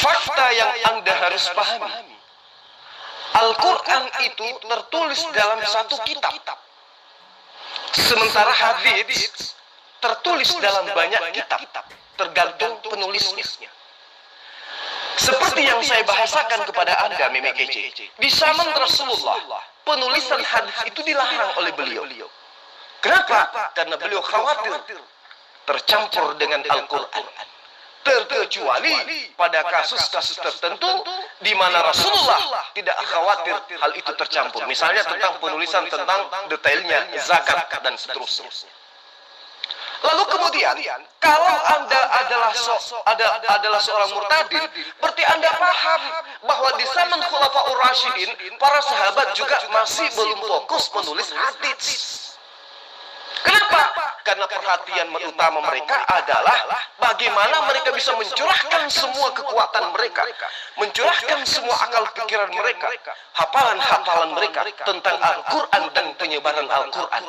Fakta yang Anda harus pahami. Al-Quran itu tertulis dalam satu kitab. Sementara hadis tertulis dalam banyak kitab, tergantung penulisnya. Seperti yang saya bahasakan kepada Anda, Meme Kece, di zaman Rasulullah, penulisan hadis itu dilarang oleh beliau. Kenapa? Karena beliau khawatir tercampur dengan Al-Quran. Terkecuali pada kasus-kasus tertentu di mana Rasulullah tidak khawatir hal itu tercampur. Misalnya tentang penulisan tentang detailnya, zakat, dan seterusnya. Lalu kemudian, kalau Anda adalah seorang murtadin, berarti Anda paham bahwa di zaman Khulafaur Rasyidin, para sahabat juga masih belum fokus menulis hadits. Kenapa? Karena perhatian utama mereka adalah bagaimana mereka bisa mencurahkan semua kekuatan mereka, mencurahkan semua akal pikiran mereka, hafalan-hafalan mereka tentang Al-Quran dan penyebaran Al-Quran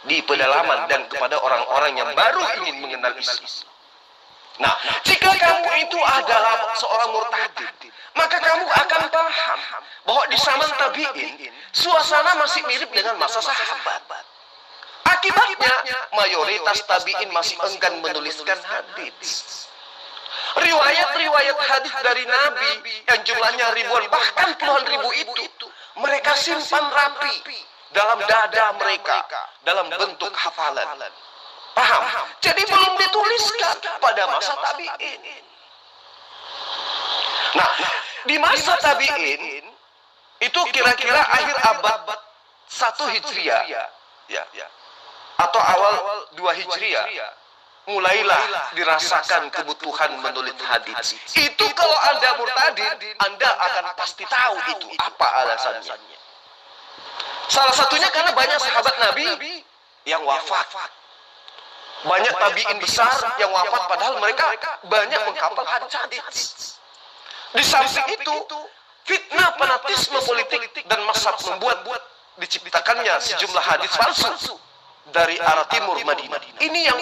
di pedalaman dan kepada orang-orang yang baru ingin mengenal Islam. Nah, jika kamu itu adalah seorang murtadin, maka kamu akan paham bahwa di zaman tabi'in, suasana masih mirip dengan masa sahabat. Akibatnya, mayoritas tabi'in masih enggan menuliskan hadis. Riwayat-riwayat hadis dari Nabi yang jumlahnya ribuan bahkan puluhan ribu itu, mereka simpan rapi dalam dada mereka, dalam bentuk hafalan. Paham? Jadi belum dituliskan pada masa tabi'in. Nah, di masa tabi'in itu kira-kira akhir abad 1 Hijriah ya, atau awal 2 Hijriah mulailah dirasakan kebutuhan menulis hadis. Itu kalau Anda murtadin, Anda akan pasti tahu itu apa alasannya. Salah satunya karena banyak sahabat Nabi yang wafat. Banyak tabi'in besar yang wafat padahal mereka banyak menghafal hadis. Di samping itu, fitnah fanatisme politik dan mazhab membuat diciptakannya sejumlah hadis palsu dari arah timur Madinah. Ini yang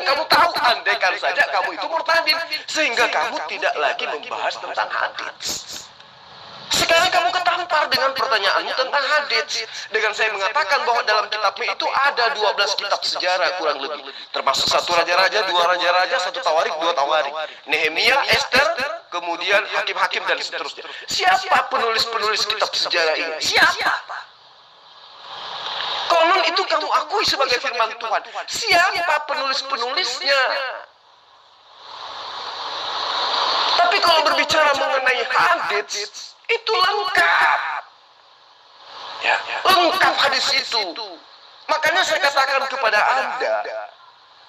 kamu tahu. Andaikan saja kamu itu murtadin, sehingga kamu tidak lagi membahas tentang hadis. Sekarang kamu ketampar dengan pertanyaanmu tentang hadis. Dengan saya mengatakan bahwa dalam kitabmu itu ada 12 kitab sejarah kurang lebih. Termasuk 1 raja-raja, 2 raja-raja, 1 tawarik, 2 tawarik. Nehemia, Esther, kemudian hakim-hakim dan seterusnya. Siapa penulis-penulis kitab sejarah ini? Siapa? Konon itu kamu akui sebagai firman Tuhan. Siapa penulis-penulisnya? Tapi kalau berbicara mengenai hadis, itu lengkap. Lengkap hadis itu. Makanya saya katakan kepada Anda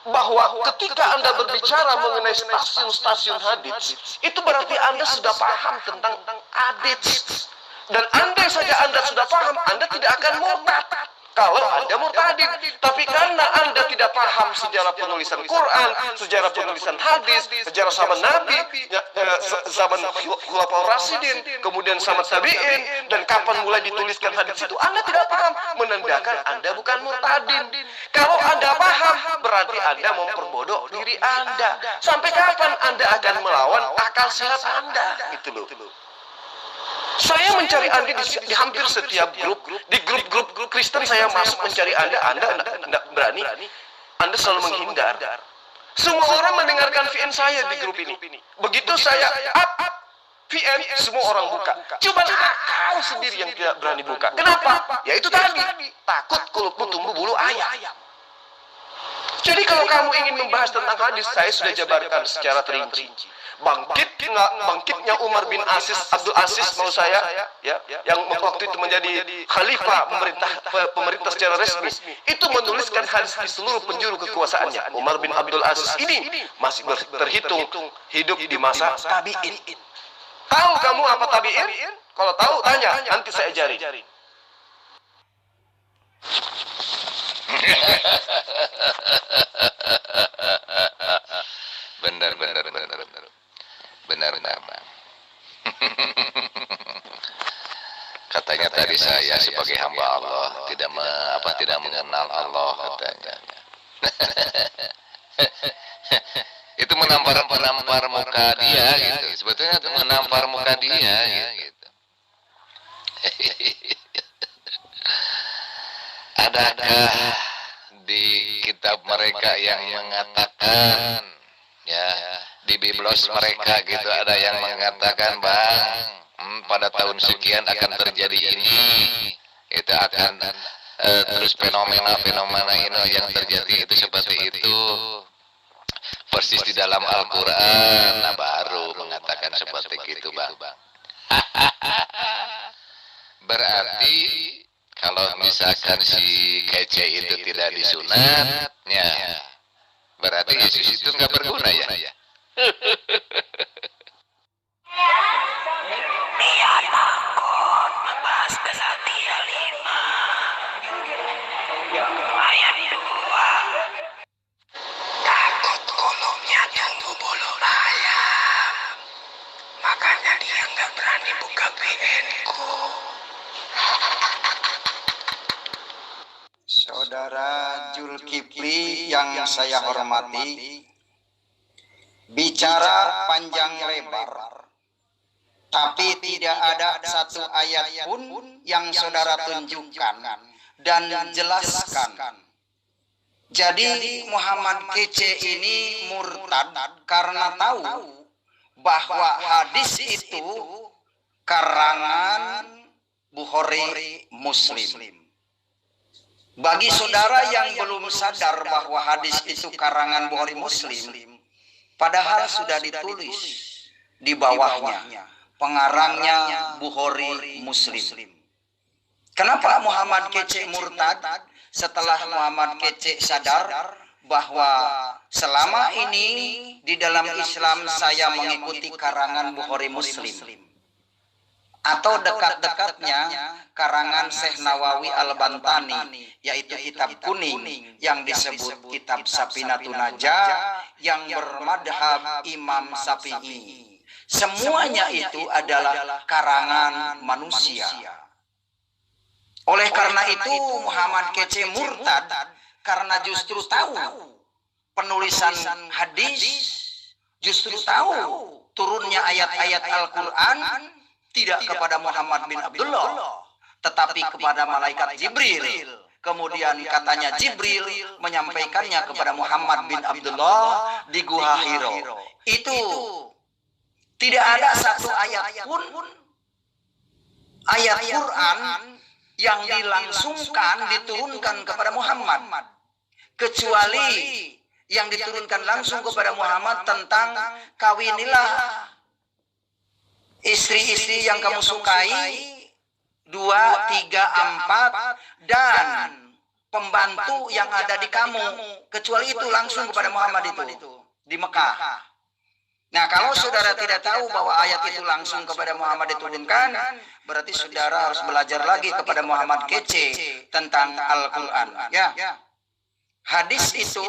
bahwa ketika Anda berbicara mengenai stasiun-stasiun hadis, itu berarti Anda sudah paham tentang hadis. Dan andai saja Anda sudah paham, Anda tidak akan murtad kalau Anda murtadin. Tapi karena Anda tidak paham sejarah penulisan Quran, sejarah penulisan hadis, sejarah zaman Nabi, zaman Khulafaur Rasyidin, kemudian zaman tabi'in, dan kapan mulai dituliskan hadis itu, Anda tidak paham, menandakan Anda bukan murtadin. Kalau Anda paham, berarti Anda memperbodoh diri Anda. Sampai kapan Anda akan melawan akal sehat Anda? Gitu loh. Saya mencari Anda di hampir setiap grup. Di grup Kristen saya masuk mencari Anda tidak berani. Anda selalu menghindar. Semua orang mendengarkan VN saya di grup ini. Begitu saya up VN, semua orang buka. Cuma kau sendiri yang tidak berani buka. Kenapa? Ya itu tadi, takut kulitmu tumbuh bulu ayam. Jadi kalau kamu ingin membahas tentang hadis, saya sudah jabarkan secara terinci. Bangkitnya Umar bin Abdul Aziz, mau saya, ya, yang waktu itu menjadi khalifah pemerintah secara resmi, itu menuliskan hadis di seluruh penjuru kekuasaannya. Umar bin Abdul Aziz ini masih terhitung hidup di masa tabi'in. Tahu kamu apa tabi'in? Kalau tahu tanya, nanti saya ajarin. Benar, Bang. Katanya tadi saya sebagai hamba Allah tidak mengenal Allah katanya. Itu menampar muka dia gitu. Sebetulnya itu menampar muka dia gitu. Adakah di kitab mereka yang mengatakan, ya, di biblos mereka gitu ada yang mengatakan, Bang, pada tahun sekian akan terjadi ini, itu akan terus fenomena ini yang terjadi itu seperti itu, persis di dalam Al-Quran. Nah, baru mengatakan seperti itu, Bang. Berarti kalau misalkan si kece itu tidak disunat, ya berarti Yesus itu nggak berguna ya. Dia takut membahas Kesatria 5 ayat 2. Takut kulumnya tumbuh bulu ayam, makanya dia nggak berani buka VN-ku. Saudara Zulkifli yang saya hormati, bicara panjang lebar, tapi tidak ada satu ayat pun yang saudara tunjukkan dan jelaskan. Jadi Muhammad Kece ini murtad karena tahu bahwa hadis itu karangan Bukhari Muslim. Bagi saudara yang belum sadar bahwa hadis itu karangan Bukhari Muslim, padahal sudah ditulis di bawahnya, pengarangnya Bukhari Muslim. Kenapa Muhammad Kece murtad setelah Muhammad Kece sadar bahwa selama ini di dalam Islam saya mengikuti karangan Bukhari Muslim, atau dekat-dekatnya karangan Syekh Nawawi Al-Bantani, yaitu kitab kuning yang disebut kitab Safinatun Najah yang bermadhab Imam Syafi'i. Semuanya itu adalah karangan manusia. Oleh karena itu Muhammad Kece murtad karena justru tahu penulisan hadis, justru tahu turunnya ayat-ayat Al-Quran tidak kepada Muhammad bin Abdullah, tetapi kepada malaikat Jibril. Kemudian katanya Jibril menyampaikannya kepada Muhammad bin Abdullah di Gua Hiro. Itu tidak ada satu ayat pun ayat Quran yang dilangsungkan diturunkan kepada Muhammad, kecuali yang diturunkan langsung kepada Muhammad tentang kawinilah istri-istri yang kamu sukai 2, 3, 4 dan pembantu yang ada di kamu, kecuali itu langsung kepada Muhammad itu di Mekah. Nah, kalau saudara tidak tahu bahwa ayat itu langsung kepada Muhammad diturunkan, berarti saudara harus belajar lagi kepada Muhammad Kece tentang Al-Quran. Ya, hadis itu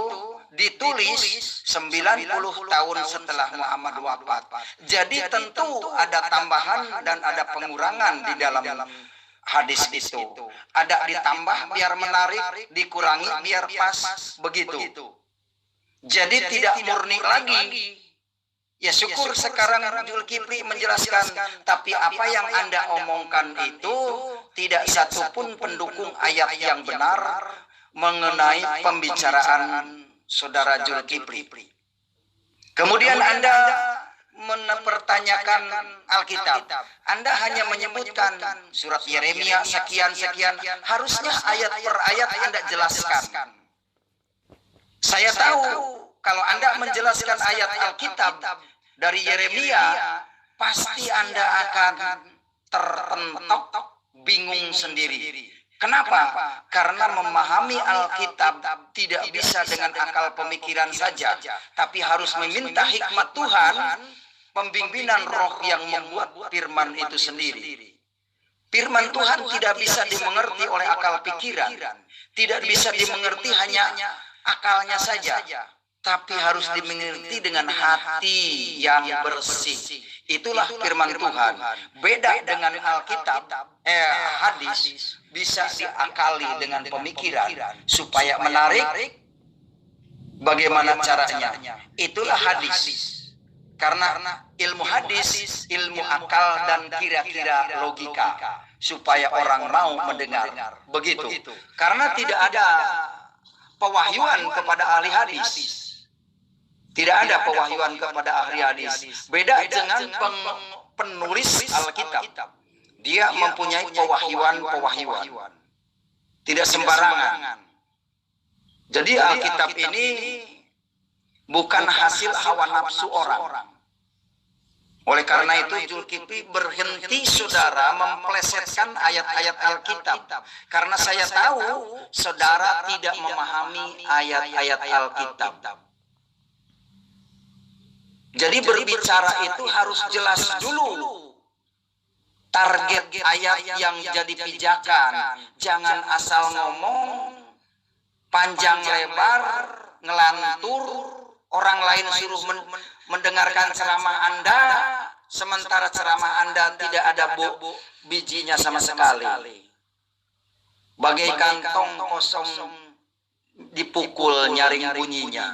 ditulis 90 tahun setelah Muhammad wafat. Jadi tentu ada tambahan dan ada pengurangan di dalam hadis itu. Ada ditambah biar menarik, dikurangi biar pas, begitu. Jadi tidak murni lagi. Ya syukur sekarang Zulkifli menjelaskan, tapi apa yang Anda omongkan itu tidak satupun pendukung ayat yang benar mengenai pembicaraan saudara Zulkifli. Kemudian Anda mempertanyakan Alkitab. Anda hanya menyebutkan surat Yeremia sekian-sekian. Harusnya ayat per ayat Anda jelaskan. Saya tahu kalau Anda menjelaskan ayat Alkitab dari Yeremia, pasti Anda akan terpentok, bingung sendiri. Kenapa? Karena memahami Alkitab tidak bisa dengan akal pemikiran saja, tapi harus meminta hikmat Tuhan, pembimbingan roh yang membuat firman itu sendiri. Firman Tuhan tidak bisa dimengerti oleh akal pikiran, tidak bisa dimengerti hanya akalnya saja, tapi harus dimengerti dengan hati yang bersih. Itulah firman Tuhan. Beda dengan Alkitab, hadis bisa diakali dengan pemikiran supaya menarik. Bagaimana caranya? Itulah hadis. Karena ilmu hadis, ilmu akal dan kira-kira logika supaya orang mau mendengar. Begitu. Karena tidak ada pewahyuan kepada ahli hadis. Tidak ada pewahyuan kepada ahli hadis. Beda dengan penulis Alkitab. Dia mempunyai pewahyuan. Tidak sembarangan. Jadi Alkitab ini bukan hasil hawa nafsu orang. Oleh karena itu Zulkifli berhenti saudara memplesetkan ayat-ayat Alkitab. Karena saya tahu saudara tidak memahami ayat-ayat Alkitab. Jadi berbicara itu harus jelas dulu. Target ayat yang jadi pijakan. Jangan asal ngomong, panjang lebar, ngelantur, orang lain suruh mendengarkan ceramah Anda, sementara ceramah Anda tidak ada bijinya sama sekali. Bagaikan tong kosong dipukul nyaring bunyinya.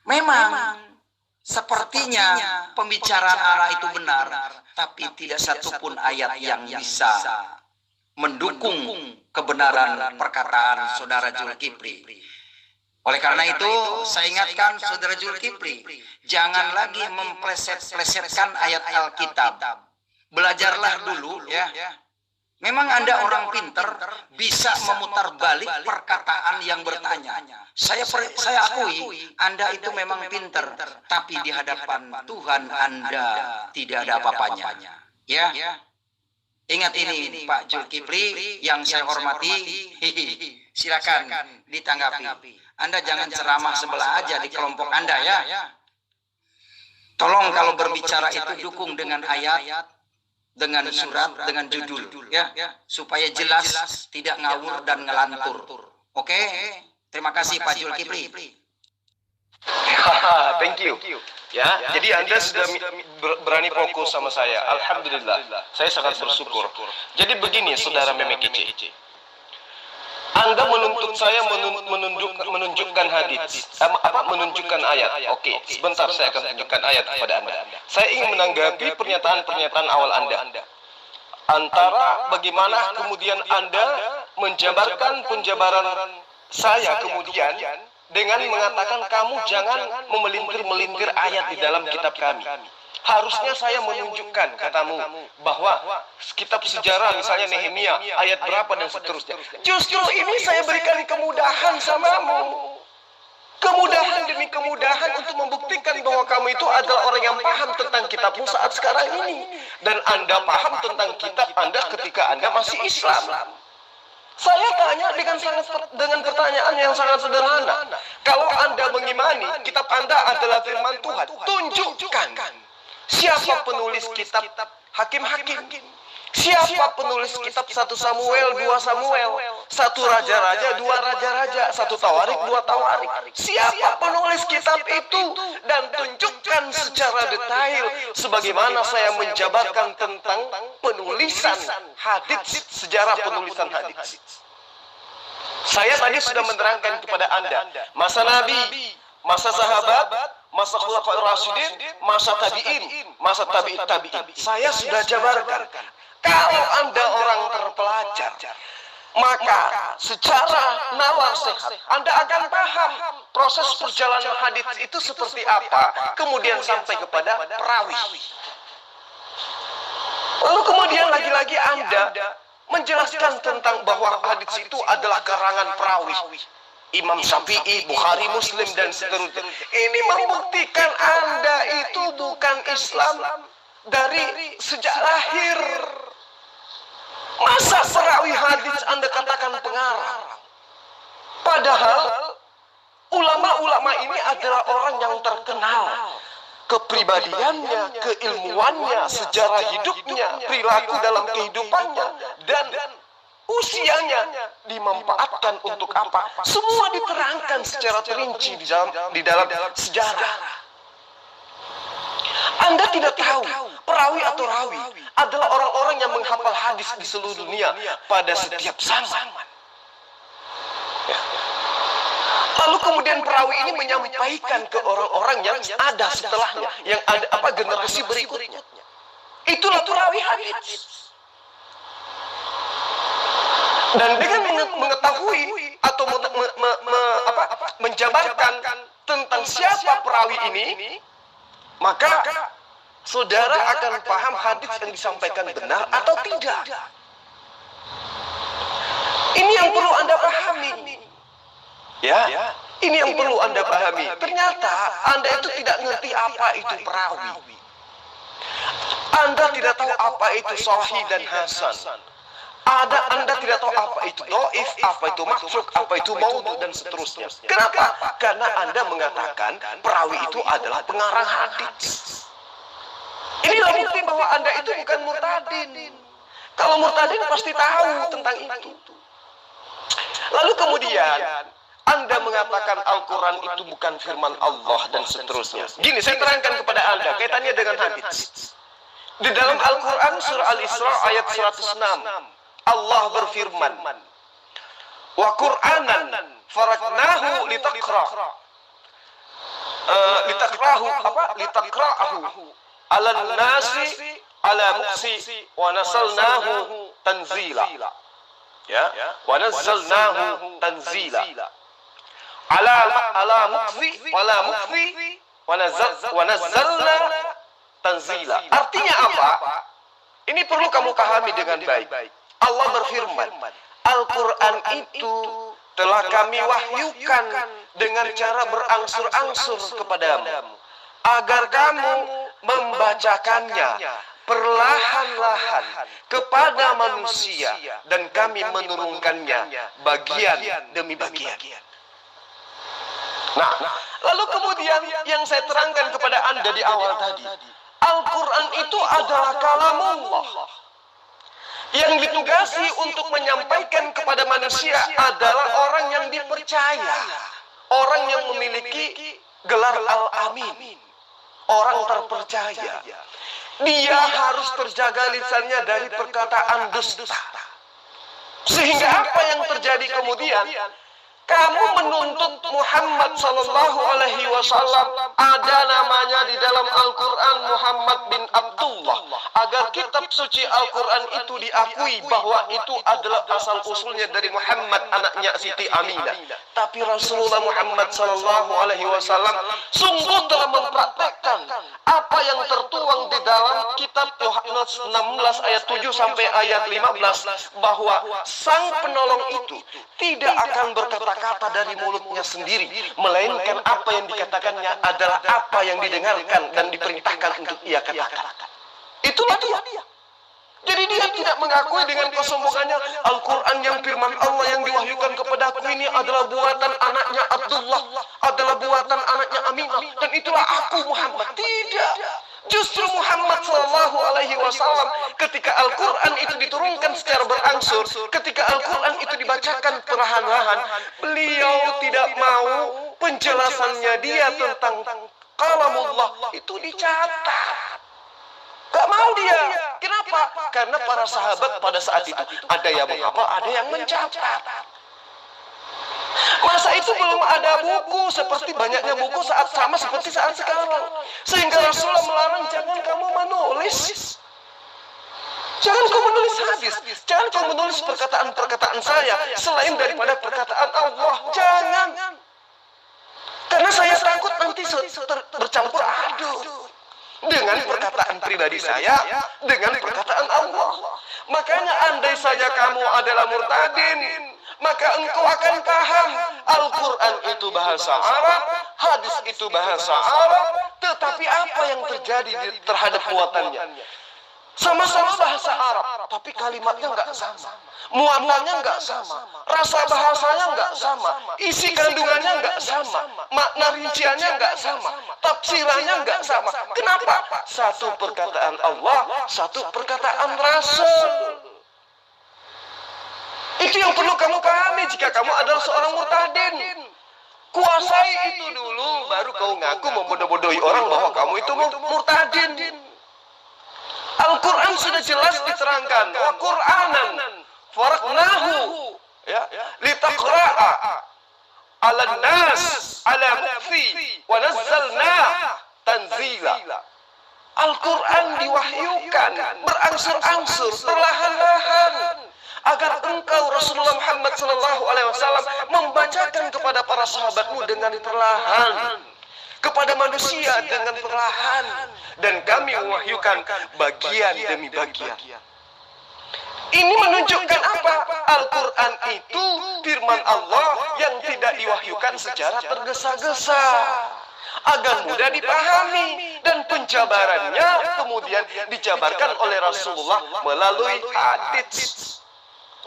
Memang sepertinya pembicaraan Allah itu benar, tapi tidak satupun ayat yang bisa mendukung kebenaran perkataan saudara Zulkifli. Oleh karena itu, saya ingatkan saudara Zulkifli, jangan lagi mempleset-plesetkan ayat Alkitab. Belajarlah dulu ya. Memang Anda orang pinter, bisa memutar balik perkataan yang bertanya. Saya akui, Anda itu memang pinter, tapi di hadapan Tuhan Anda tidak ada apa-apanya. Ya, ingat ini Pak Zulkifli yang saya hormati, silakan ditanggapi. Anda jangan ceramah sebelah aja di kelompok Anda ya. Tolong kalau berbicara itu dukung dengan ayat, dengan surat, dengan judul, ya, supaya jelas, tidak ngawur dan ngelantur. Oke, terima kasih Pak Zulkifli. Thank you. Ya, jadi Anda sudah berani fokus sama saya. Alhamdulillah, saya sangat bersyukur. Jadi begini, saudara Meme Kece. Anda menuntut saya menunjukkan hadis, menunjukkan ayat. Oke, sebentar saya akan tunjukkan ayat kepada Anda. Saya ingin menanggapi pernyataan-pernyataan awal Anda. Antara bagaimana kemudian Anda menjabarkan penjabaran saya kemudian dengan mengatakan kamu jangan memelintir-melintir ayat di dalam kitab kami. Harusnya saya menunjukkan katamu bahwa kitab sejarah misalnya Nehemia ayat berapa dan seterusnya. Justru ini saya berikan kemudahan samamu. Kemudahan demi kemudahan untuk membuktikan bahwa kamu itu adalah orang yang paham tentang kitabmu saat sekarang ini. Dan Anda paham tentang kitab Anda ketika Anda masih Islam. Saya tanya dengan pertanyaan yang sangat sederhana. Kalau Anda mengimani kitab Anda adalah firman Tuhan, tunjukkan. Siapa penulis kitab Hakim-Hakim? Siapa penulis kitab 1 Samuel, 2 Samuel, 1 Raja-Raja, 2 Raja-Raja, 1 Tawarik, 2 Tawarik? Siapa penulis kitab itu? Dan tunjukkan secara detail sebagaimana saya menjabarkan tentang penulisan hadits, sejarah penulisan hadits. Saya tadi sudah menerangkan kepada Anda masa Nabi, masa sahabat, masa khulafaur rasyidin, masa tabi'in, masa tabi'in. Saya sudah jabarkan. Kalau Anda orang terpelajar, maka secara nalar sehat Anda akan paham proses perjalanan hadits itu seperti apa, kemudian sampai kepada perawi. Lalu kemudian lagi-lagi Anda menjelaskan tentang bahwa hadits itu adalah karangan perawi. Imam Syafi'i, Bukhari, Muslim, dan seterusnya. Ini membuktikan Anda itu bukan Islam dari sejak lahir. Masa perawi hadis Anda katakan pengarang? Padahal ulama-ulama ini adalah orang yang terkenal. Kepribadiannya, keilmuannya, sejarah hidupnya, perilaku dalam kehidupannya, dan usianya dimanfaatkan untuk apa? Semua diterangkan secara terinci di dalam sejarah. Anda tidak tahu perawi atau rawi adalah orang-orang yang menghafal hadis di seluruh dunia pada setiap zaman. Lalu kemudian perawi ini menyampaikan ke orang-orang yang ada setelahnya, yang ada generasi berikutnya. Itulah perawi hadis. Dan dengan mengetahui atau menjabarkan tentang siapa perawi ini, maka saudara akan paham hadis yang disampaikan benar atau tidak. Ini yang perlu Anda pahami. Ya, ini yang perlu Anda pahami. Ternyata Anda itu tidak ngerti apa itu perawi. Anda tidak tahu apa itu sahih dan hasan. Anda tidak tahu apa itu dhaif, apa itu maksud, apa itu maudhu, dan seterusnya. Kenapa? Karena Anda mengatakan perawi itu adalah pengarang hadis. Inilah bukti bahwa Anda itu bukan murtadin. Kalau murtadin pasti tahu tentang itu. Lalu kemudian Anda mengatakan Al-Quran itu bukan firman Allah dan seterusnya. Gini, saya terangkan kepada Anda kaitannya dengan hadis. Di dalam Al-Quran surah Al-Isra ayat 106. Allah berfirman, wa Qur'anan faraknahu litaqra'ahu 'alan nasi 'ala muksi wa nasalnahu tanzila. Ya, wa nazzalnahu tanzila. 'ala muksi wa nazzalna tanzila. Artinya apa? Ini perlu kamu pahami dengan baik. Allah berfirman, Al-Quran itu telah kami wahyukan dengan cara berangsur-angsur kepadamu, agar kamu membacakannya perlahan-lahan kepada manusia, dan kami menurunkannya bagian demi bagian. Nah, lalu kemudian yang saya terangkan kepada Anda di awal tadi, Al-Quran itu adalah kalamullah. Yang ditugasi untuk menyampaikan kepada manusia adalah orang yang dipercaya, orang yang memiliki gelar Al-Amin, orang terpercaya. Dia harus terjaga lisannya dari perkataan dusta. Sehingga apa yang terjadi kemudian? Kamu menuntut Muhammad sallallahu alaihi wasallam, ada namanya di dalam Al-Quran Muhammad bin Abdullah, agar kitab suci Al-Quran itu diakui bahwa itu adalah asal usulnya dari Muhammad anaknya Siti Aminah. Tapi Rasulullah Muhammad sallallahu alaihi wasallam sungguh telah mempraktekkan apa yang tertuang di dalam kitab Yohanes 16 ayat 7 sampai ayat 15, bahwa sang penolong itu tidak akan berkata-kata dari mulutnya sendiri, melainkan apa yang dikatakannya adalah apa yang didengarkan dan diperintahkan untuk ia katakan. Itulah dia. Jadi dia tidak mengakui dengan kesombongannya, Al-Quran yang firman Allah yang diwahyukan kepadaku ini adalah buatan anaknya Abdullah, adalah buatan anaknya Aminah, dan itulah aku Muhammad. Tidak. Justru Muhammad sallallahu alaihi wasallam ketika Al-Quran itu diturunkan secara berangsur, ketika Al-Quran itu dibacakan perlahan-lahan, beliau tidak mau penjelasannya dia tentang kalamullah itu dicatat. Gak mau dia. Kenapa? Karena para sahabat pada saat itu ada yang menghafal, ada yang mencatat. Masa itu belum ada buku seperti banyaknya buku sama seperti saat sekarang. Sehingga Rasulullah melarang, jangan kamu menulis. Jangan kamu menulis hadis. Jangan kamu menulis perkataan-perkataan saya selain daripada perkataan Allah. Jangan. Karena saya takut nanti bercampur aduk dengan perkataan pribadi saya, dengan perkataan Allah. Makanya andai saja kamu adalah murtadin, maka engkau akan paham Al-Quran itu bahasa Arab, hadis itu bahasa Arab, tetapi apa yang terjadi terhadap muatannya? Sama-sama bahasa Arab, tapi kalimatnya nggak sama, muatannya nggak sama, rasa bahasanya nggak sama, isi kandungannya nggak sama, makna rinciannya nggak sama, tafsirannya nggak sama. Kenapa? Satu perkataan Allah, satu perkataan Rasul. Itu yang perlu kamu pahami jika kamu adalah seorang murtadin. Kuasai itu dulu, baru kau ngaku membodoh-bodohi orang bahwa kamu itu murtadin. Al-Quran sudah jelas diterangkan, wa Qur'anan faraqnahu ya litaqra'a 'alan nas 'ala mukfi wa nazzalna tanzila. Al-Quran diwahyukan berangsur-angsur, perlahan-lahan, agar engkau Rasulullah Muhammad sallallahu alaihi wasallam membacakan kepada para sahabatmu dengan perlahan, kepada manusia dengan perlahan, dan kami mewahyukan bagian demi bagian. Ini menunjukkan apa? Al-Quran itu firman Allah yang tidak diwahyukan secara tergesa-gesa, agar mudah dipahami, dan penjabarannya kemudian dijabarkan oleh Rasulullah melalui hadits.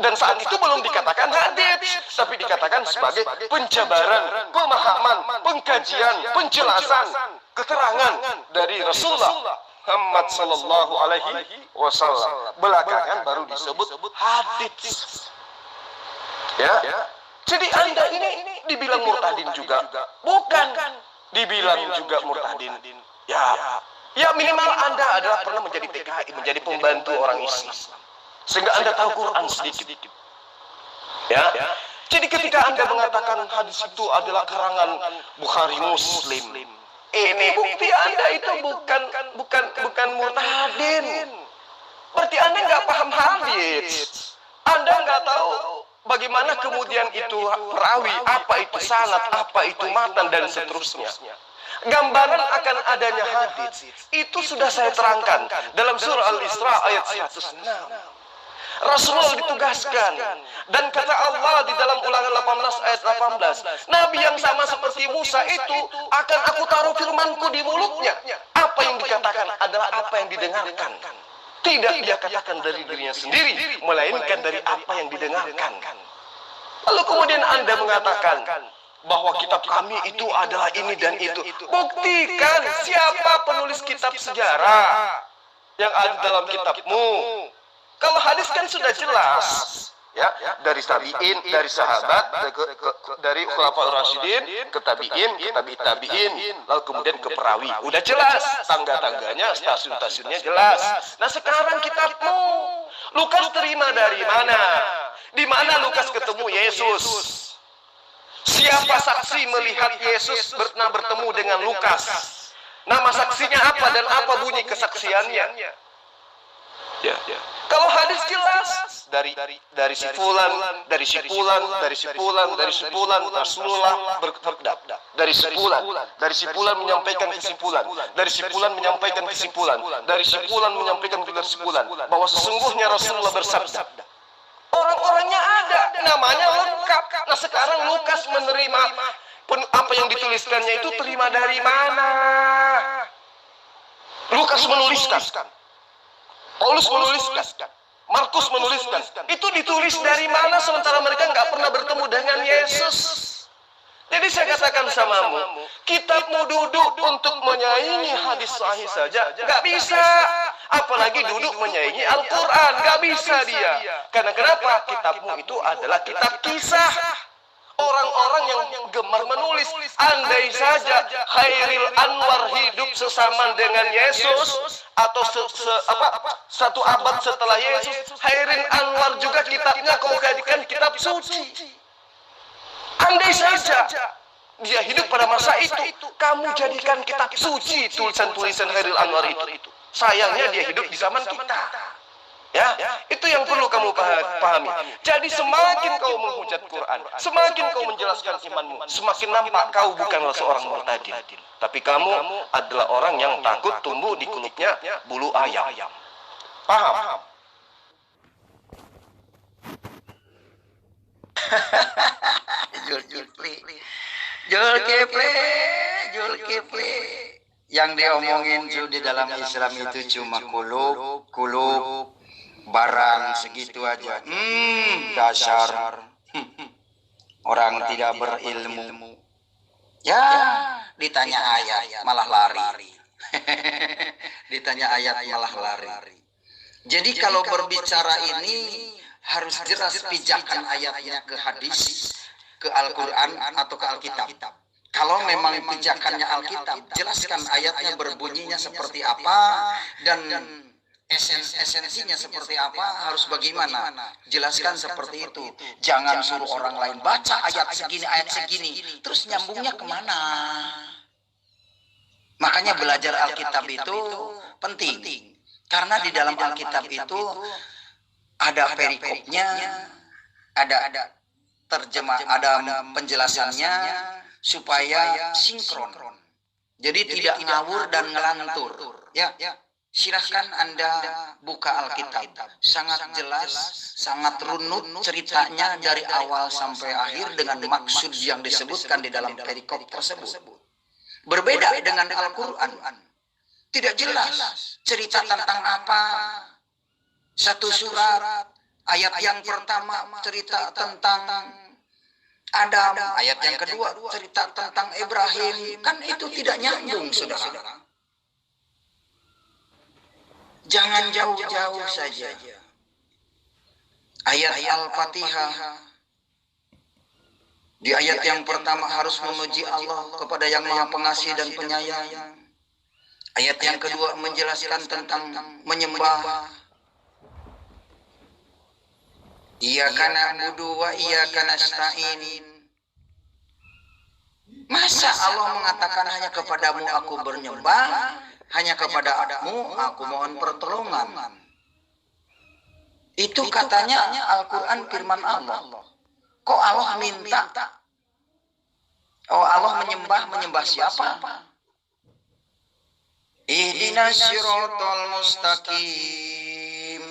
Dan saat itu belum dikatakan hadits, tapi dikatakan sebagai penjabaran, pemahaman, pengkajian, penjelasan, keterangan dari Rasulullah Muhammad sallallahu alaihi wasallam. Belakangan baru disebut hadits. Ya. Jadi Anda ini dibilang murtadin juga, bukan dibilang juga murtadin. Ya minimal Anda adalah pernah menjadi PKI, menjadi pembantu orang Islam, sehingga Anda tahu Quran sedikit. Ya. Jadi ketika Anda mengatakan hadis itu adalah karangan Bukhari Muslim, ini bukti Anda itu bukan murtadin. Berarti Anda nggak paham hadis. Anda nggak tahu bagaimana kemudian itu perawi, apa itu sanad, apa itu matan, dan seterusnya. Gambaran akan adanya hadis itu sudah saya terangkan dalam surah Al-Isra ayat 106. Rasulullah ditugaskan. Dan kata Allah di dalam Ulangan 18 ayat 18, Nabi yang sama seperti Musa itu akan aku taruh firmanku di mulutnya. Apa yang dikatakan adalah apa yang didengarkan. Tidak dia katakan dari dirinya sendiri, melainkan dari apa yang didengarkan. Lalu kemudian Anda mengatakan bahwa kitab kami itu adalah ini dan itu. Buktikan siapa penulis kitab sejarah yang ada dalam kitabmu. Kalau hadis kan sudah jelas, ya, dari tabi'in, dari sahabat, dari khulafaur rasyidin, ke tabi'in, ke tabi'in, lalu kemudian ke perawi. Udah jelas, tangga-tangganya, stasiun-stasiunnya jelas. Nah sekarang kitabmu, Lukas terima dari mana? Di mana Lukas ketemu Yesus? Siapa saksi melihat Yesus pernah bertemu dengan Lukas? Nama saksinya apa dan apa bunyi kesaksiannya? Ya. Kalau hadis jelas dari si fulan, dari si fulan, dari si fulan, dari si fulan, Rasulullah bersabda. Dari si fulan menyampaikan kesimpulan, dari si fulan menyampaikan kesimpulan, dari si fulan menyampaikan kesimpulan bahwa sesungguhnya Rasulullah bersabda. Orang-orangnya ada, namanya lengkap. Nah sekarang Lukas menerima apa yang dituliskannya itu terima dari mana? Lukas menuliskan. Paulus menuliskan, Markus menuliskan. Itu ditulis dari mana sementara mereka nggak pernah bertemu dengan Yesus? Jadi saya katakan samamu, kitabmu duduk untuk menyaingi hadis sahih saja, nggak bisa. Apalagi duduk menyaingi Al-Quran, nggak bisa dia. Karena kenapa? Kitabmu itu adalah kitab kisah. Orang-orang yang gemar menulis, andai saja Khairil Anwar hidup sesaman dengan Yesus atau satu abad setelah Yesus, Khairil Anwar juga kitabnya kau jadikan kitab suci. Andai saja dia hidup pada masa itu, kamu jadikan kitab suci tulisan-tulisan Khairil Anwar itu. Sayangnya dia hidup di zaman kita. Ya, itu yang perlu kamu pahami. Jadi semakin kau menghujat Quran, semakin kau menjelaskan imanmu, semakin nampak kau bukanlah seorang murtadin. Tapi kamu adalah orang yang takut tumbuh di kulitnya bulu ayam. Paham? Zulkifli. Yang diomongin di dalam Islam itu cuma kulub, barang segitu aja. Dasar orang tidak berilmu. Ya, ditanya ayat malah lari. Ditanya ayat malah lari. Jadi kalau berbicara ini harus jelas pijakan ayatnya ke hadis, ke Al-Quran atau ke Alkitab. Kalau memang pijakannya Alkitab, jelaskan ayatnya berbunyinya seperti apa dan esensinya seperti apa, harus bagaimana. Jelaskan seperti itu. Jangan suruh orang lain baca ayat segini, terus nyambungnya kemana. Makanya belajar Alkitab itu penting. Karena di dalam Alkitab itu ada perikopnya, ada terjemah, ada penjelasannya, supaya sinkron. Jadi tidak ngawur dan ngelantur. Ya, silahkan Anda buka Alkitab. Sangat jelas, sangat runut ceritanya dari awal sampai akhir dengan maksud yang disebutkan di dalam perikop tersebut. Berbeda dengan Al-Quran. Tidak jelas cerita tentang apa. Satu surat, ayat yang pertama cerita tentang Adam, ayat yang kedua cerita tentang Ibrahim. Kan itu tidak nyambung, saudara. Jangan jauh-jauh saja. Ayat Al-Fatihah, di ayat yang pertama harus memuji Allah kepada yang Maha Pengasih dan Penyayang. Ayat yang kedua menjelaskan tentang menyembah. Iyyaka na'budu wa iyyaka nasta'in. Masa Allah mengatakan hanya kepadamu aku bernyembah, hanya kepadamu aku mohon pertolongan. Itu katanya Al-Quran firman Allah. Kok Allah minta? Oh, Allah menyembah siapa? Ihdinas siratal mustaqim.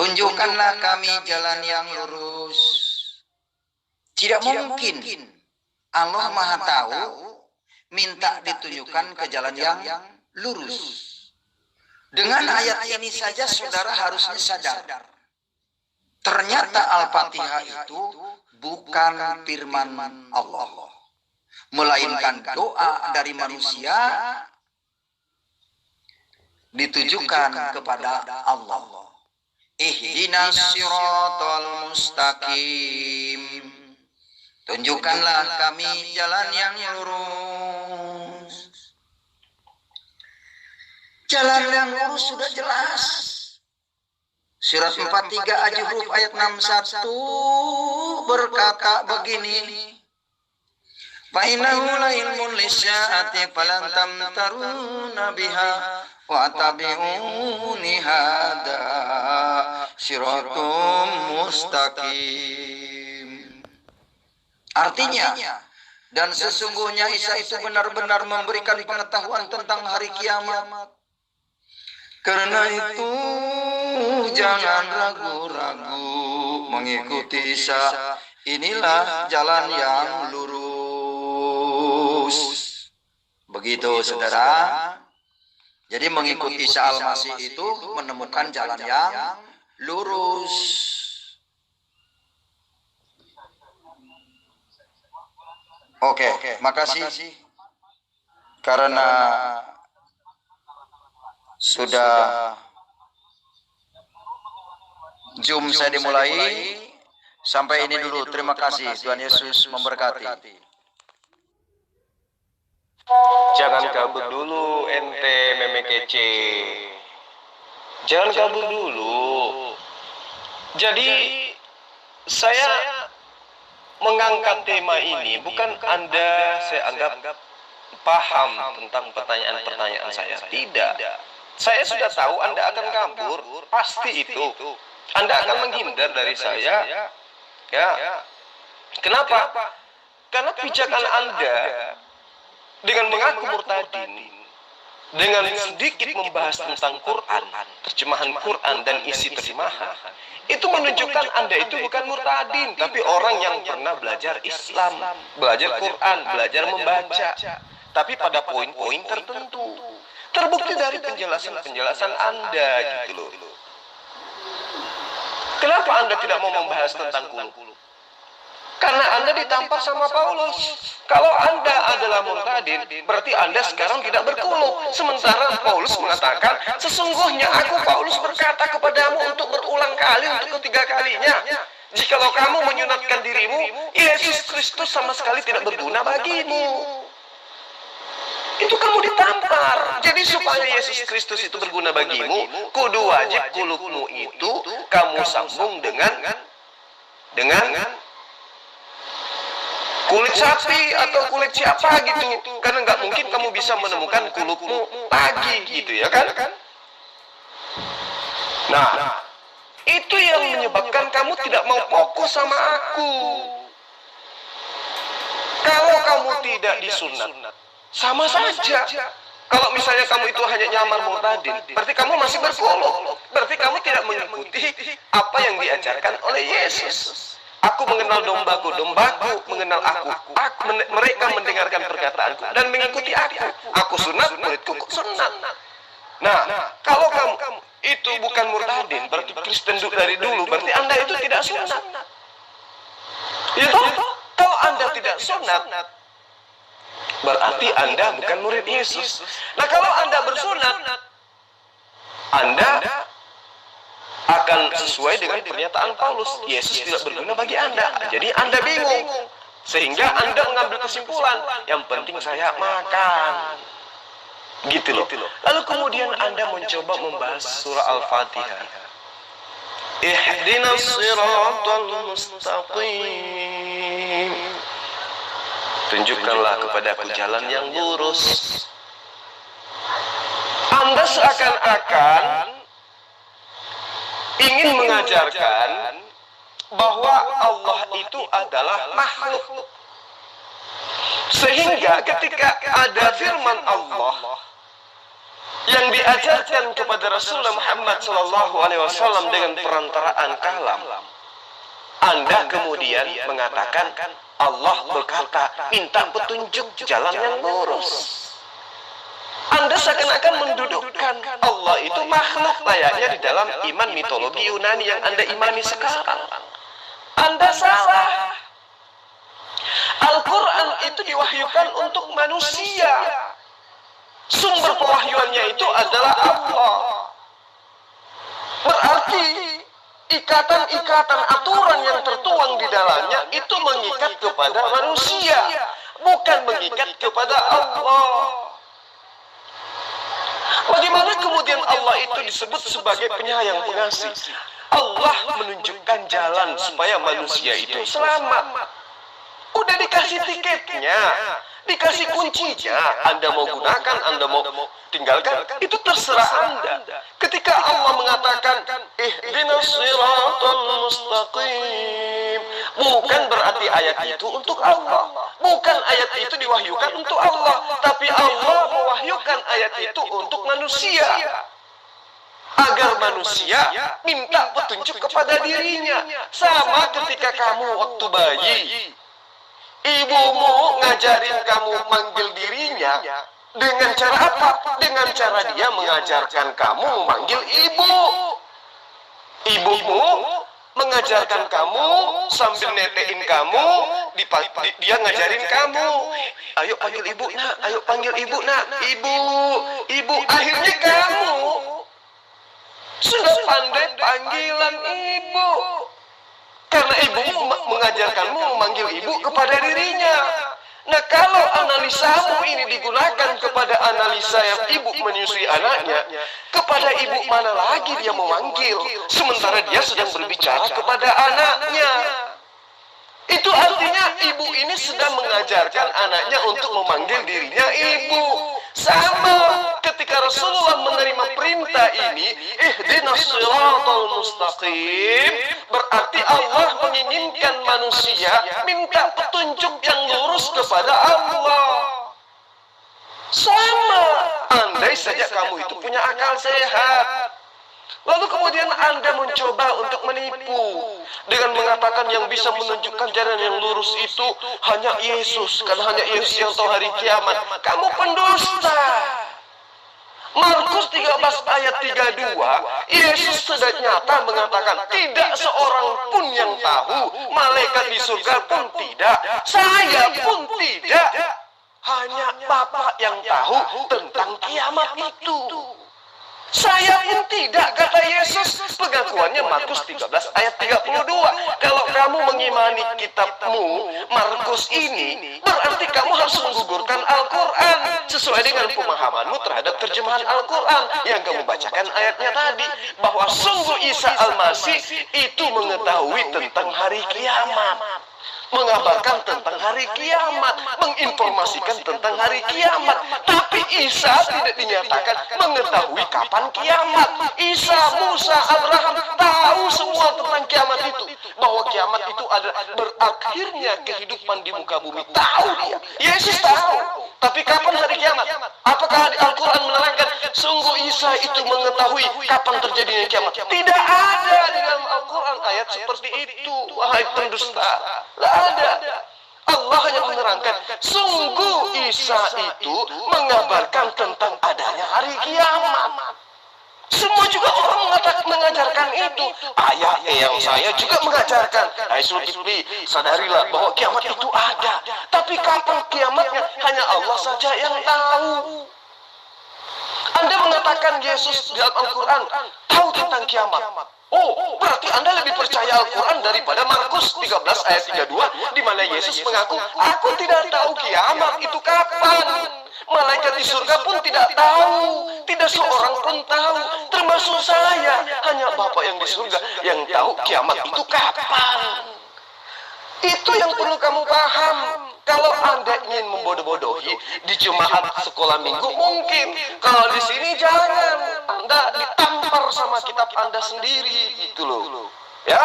Tunjukkanlah kami jalan yang lurus. Tidak mungkin Allah Maha Tahu minta ditunjukkan ke jalan yang lurus. Dengan ayat ini saja saudara harusnya sadar. Ternyata Al-Fatihah itu bukan firman Allah, melainkan doa dari manusia ditujukan kepada Allah. Ihdinas siratal mustaqim. Tunjukkanlah kami jalan yang lurus. Jalan yang lurus sudah jelas. Surat 43 Al-Zukhruf ayat 61 berkata begini. Fainahu la ilmun lisya'ati falan tamtaruna biha wa tabi'uni hada siratum mustaqim. Artinya, dan sesungguhnya Isa itu benar-benar memberikan pengetahuan tentang hari kiamat. Karena itu jangan ragu-ragu mengikuti Isa. Inilah jalan yang lurus. Begitu saudara. Jadi mengikuti Isa Al-Masih itu menemukan jalan yang lurus. Oke, makasih. Karena sudah Zoom saya dimulai. Sampai ini dulu. Terima kasih. Tuhan Yesus memberkati. Jangan kabur dulu ente meme kece. Jangan kabur dulu. Jadi saya mengangkat tema ini bukan Anda saya anggap paham tentang pertanyaan-pertanyaan saya. Tidak. Saya sudah tahu Anda akan kabur, pasti itu. Anda akan menghindar dari saya. Ya. Kenapa? Karena pijakan Anda dengan mengaku murtadin, dengan sedikit membahas tentang Quran, terjemahan Quran dan isi terjemahan, itu menunjukkan Anda itu bukan murtadin, tapi orang yang pernah belajar Islam, belajar Quran, belajar membaca, tapi pada poin-poin tertentu. Terbukti dari penjelasan-penjelasan Anda gitu loh. Kenapa Anda tidak mau membahas tentang kuluk? Karena Anda ditampar sama Paulus. Kalau Anda adalah murtadin, berarti Anda sekarang tidak berkuluk. Sementara Paulus mengatakan, sesungguhnya aku Paulus berkata kepadamu untuk berulang kali, untuk ketiga kalinya. Jikalau kamu menyunatkan dirimu, Yesus Kristus sama sekali tidak berguna bagimu. Itu kamu ditampar. Jadi supaya Yesus Kristus itu berguna bagimu, kudu wajib kulukmu itu kamu sambung dengan kulit sapi atau kulit siapa gitu. Karena nggak mungkin kamu bisa menemukan kulukmu lagi gitu ya kan? Nah, itu yang menyebabkan kamu tidak mau fokus sama aku. Kalau kamu tidak disunat, sama saja. Kalau misalnya kamu itu hanya nyamar murtadin, berarti kamu masih berkuluk. Berarti kamu tidak mengikuti apa yang diajarkan oleh Yesus. Aku mengenal dombaku mengenal aku. Mereka mendengarkan perkataanku dan mengikuti aku. Aku sunat, muridku sunat. Nah, kalau kamu itu bukan murtadin, berarti Kristen dari dulu, berarti Anda itu tidak sunat. Itu kalau Anda tidak sunat, berarti Anda bukan murid Yesus. Nah, kalau Anda bersunat, Anda akan sesuai dengan pernyataan Paulus. Yesus tidak berguna bagi Anda. Jadi Anda bingung. Sehingga Anda mengambil kesimpulan, yang penting saya makan. Gitu loh. Lalu kemudian Anda mencoba membahas surah Al-Fatihah. Ihdinas siratal mustaqim. Tunjukkanlah kepadaku jalan yang lurus. Anda seakan-akan ingin mengajarkan bahwa Allah itu adalah makhluk. Sehingga ketika ada firman Allah yang diajarkan kepada Rasulullah Muhammad SAW dengan perantaraan kalam, Anda kemudian mengatakan Allah berkata, minta petunjuk jalan yang lurus. Anda seakan-akan mendudukkan Allah itu makhluk layaknya di dalam iman mitologi Yunani yang Anda imani sekarang. Anda salah. Al-Quran itu diwahyukan untuk manusia. Sumber pewahyuannya itu adalah Allah. Berarti ikatan-ikatan aturan yang tertuang di dalamnya itu mengikat kepada manusia, bukan mengikat kepada Allah. Bagaimana kemudian Allah itu disebut sebagai penyayang pengasih? Allah menunjukkan jalan supaya manusia itu selamat. Udah dikasih tiketnya, dikasih kuncinya. Anda mau gunakan, Anda mau tinggalkan, itu terserah Anda. Ketika Allah mengatakan ihdinas siratal mustaqim, bukan berarti ayat itu untuk Allah. Bukan ayat itu diwahyukan untuk Allah, tapi Allah mewahyukan ayat itu untuk manusia, agar manusia minta petunjuk kepada dirinya. Sama ketika kamu waktu bayi, ibumu ngajarin kamu manggil dirinya dengan cara apa? Dengan cara dia mengajarkan kamu memanggil ibu. Ibumu mengajarkan kamu sambil netein kamu, dia ngajarin kamu, ayo panggil ibu nak, ayo panggil ibu nak, ibu, ibu. Akhirnya kamu sudah pandai panggilan ibu, karena ibumu mengajarkanmu memanggil ibu kepada dirinya. Nah, kalau analisamu ini digunakan kepada analisa yang ibu menyusui anaknya, kepada ibu mana lagi dia memanggil, sementara dia sedang berbicara kepada anaknya. Itu artinya ibu ini sedang mengajarkan anaknya untuk memanggil dirinya ibu. Sama ketika Rasulullah menerima perintah ini, ihdinas siratal mustaqim, berarti Allah menginginkan manusia minta petunjuk yang lurus kepada Allah. Sama, andai saja kamu itu punya akal sehat, lalu kemudian Anda mencoba untuk menipu dengan mengatakan yang bisa menunjukkan jalan yang lurus itu hanya Yesus, karena hanya Yesus yang tahu hari kiamat. Kamu pendusta. Markus 13 ayat 32, Yesus sudah nyata mengatakan, tidak seorang pun yang tahu, malaikat di surga pun tidak, saya pun tidak, hanya Bapa yang tahu tentang kiamat itu. Saya pun tidak, kata Yesus. Pengakuannya Markus 13 ayat 32. Kalau kamu mengimani kitabmu Markus ini, berarti kamu harus menggugurkan Al-Quran sesuai dengan pemahamanmu terhadap terjemahan Al-Quran yang kamu bacakan ayatnya tadi, bahwa sungguh Isa Al-Masih itu mengetahui tentang hari kiamat, mengabarkan tentang hari kiamat, menginformasikan tentang hari kiamat. Tapi Isa tidak dinyatakan mengetahui kapan kiamat. Isa, Musa, Abraham tahu semua tentang kiamat itu, bahwa kiamat itu adalah berakhirnya kehidupan di muka bumi. Tahu dia, Yesus tahu. Tapi kapan hari kiamat? Apakah di Al-Quran menerangkan sungguh Isa itu mengetahui kapan terjadinya kiamat? Tidak ada di dalam Al-Quran ayat seperti itu, wahai pendusta. Tidak ada. Allah hanya menerangkan sungguh Isa itu mengabarkan tentang adanya hari kiamat. Semua juga orang mengajarkan itu. Ayah yang saya juga mengajarkan, hai Zulkifli, sadarilah bahwa kiamat itu ada. Tapi kapan kiamatnya hanya Allah saja yang tahu. Anda mengatakan Yesus dalam Al-Quran tahu tentang kiamat. Oh, berarti Anda lebih percaya Al-Quran daripada Markus 13 ayat 32, di mana Yesus mengaku, aku tidak tahu kiamat itu kapan. Malaikat di surga pun tidak tahu, tidak seorang pun tahu, termasuk saya. Hanya Bapa yang di surga yang tahu kiamat itu kapan. Itu yang perlu kamu paham. Kalau Anda ingin membodoh-bodohi di jemaat sekolah minggu mungkin, kalau di sini jangan. Anda ditampar sama kitab Anda sendiri, gitu loh. Ya.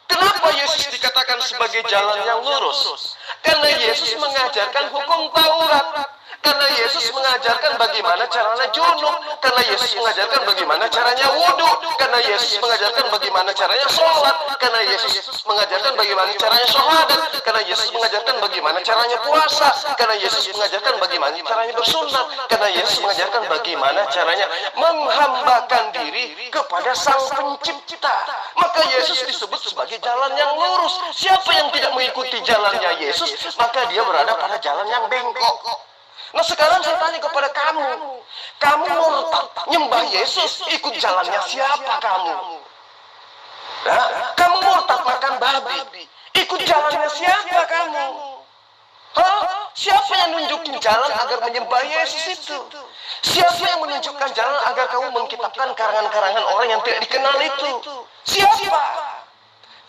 Kenapa Yesus dikatakan sebagai jalan yang lurus? Karena Yesus mengajarkan hukum Taurat. Karena Yesus mengajarkan bagaimana caranya junub. Karena Yesus mengajarkan bagaimana caranya wudhu. Karena Yesus mengajarkan bagaimana caranya sholat. Karena Yesus mengajarkan bagaimana caranya syahadat. Karena Yesus mengajarkan bagaimana caranya puasa. Karena Yesus mengajarkan bagaimana caranya bersunat. Karena Yesus mengajarkan bagaimana caranya menghambakan diri kepada Sang Pencipta. Maka Yesus disebut sebagai jalan yang lurus. Siapa yang tidak mengikuti jalannya Yesus, maka dia berada pada jalan yang bengkok. Nah sekarang saya tanya kepada kamu, kamu murtad, nyembah Yesus, ikut jalannya siapa kamu? Nah, kamu murtad makan babi, ikut jalannya siapa kamu? Hah? Siapa yang nunjukin jalan agar menyembah Yesus itu? Siapa yang menunjukkan jalan agar kamu mengkitabkan karangan-karangan orang yang tidak dikenal itu? Siapa?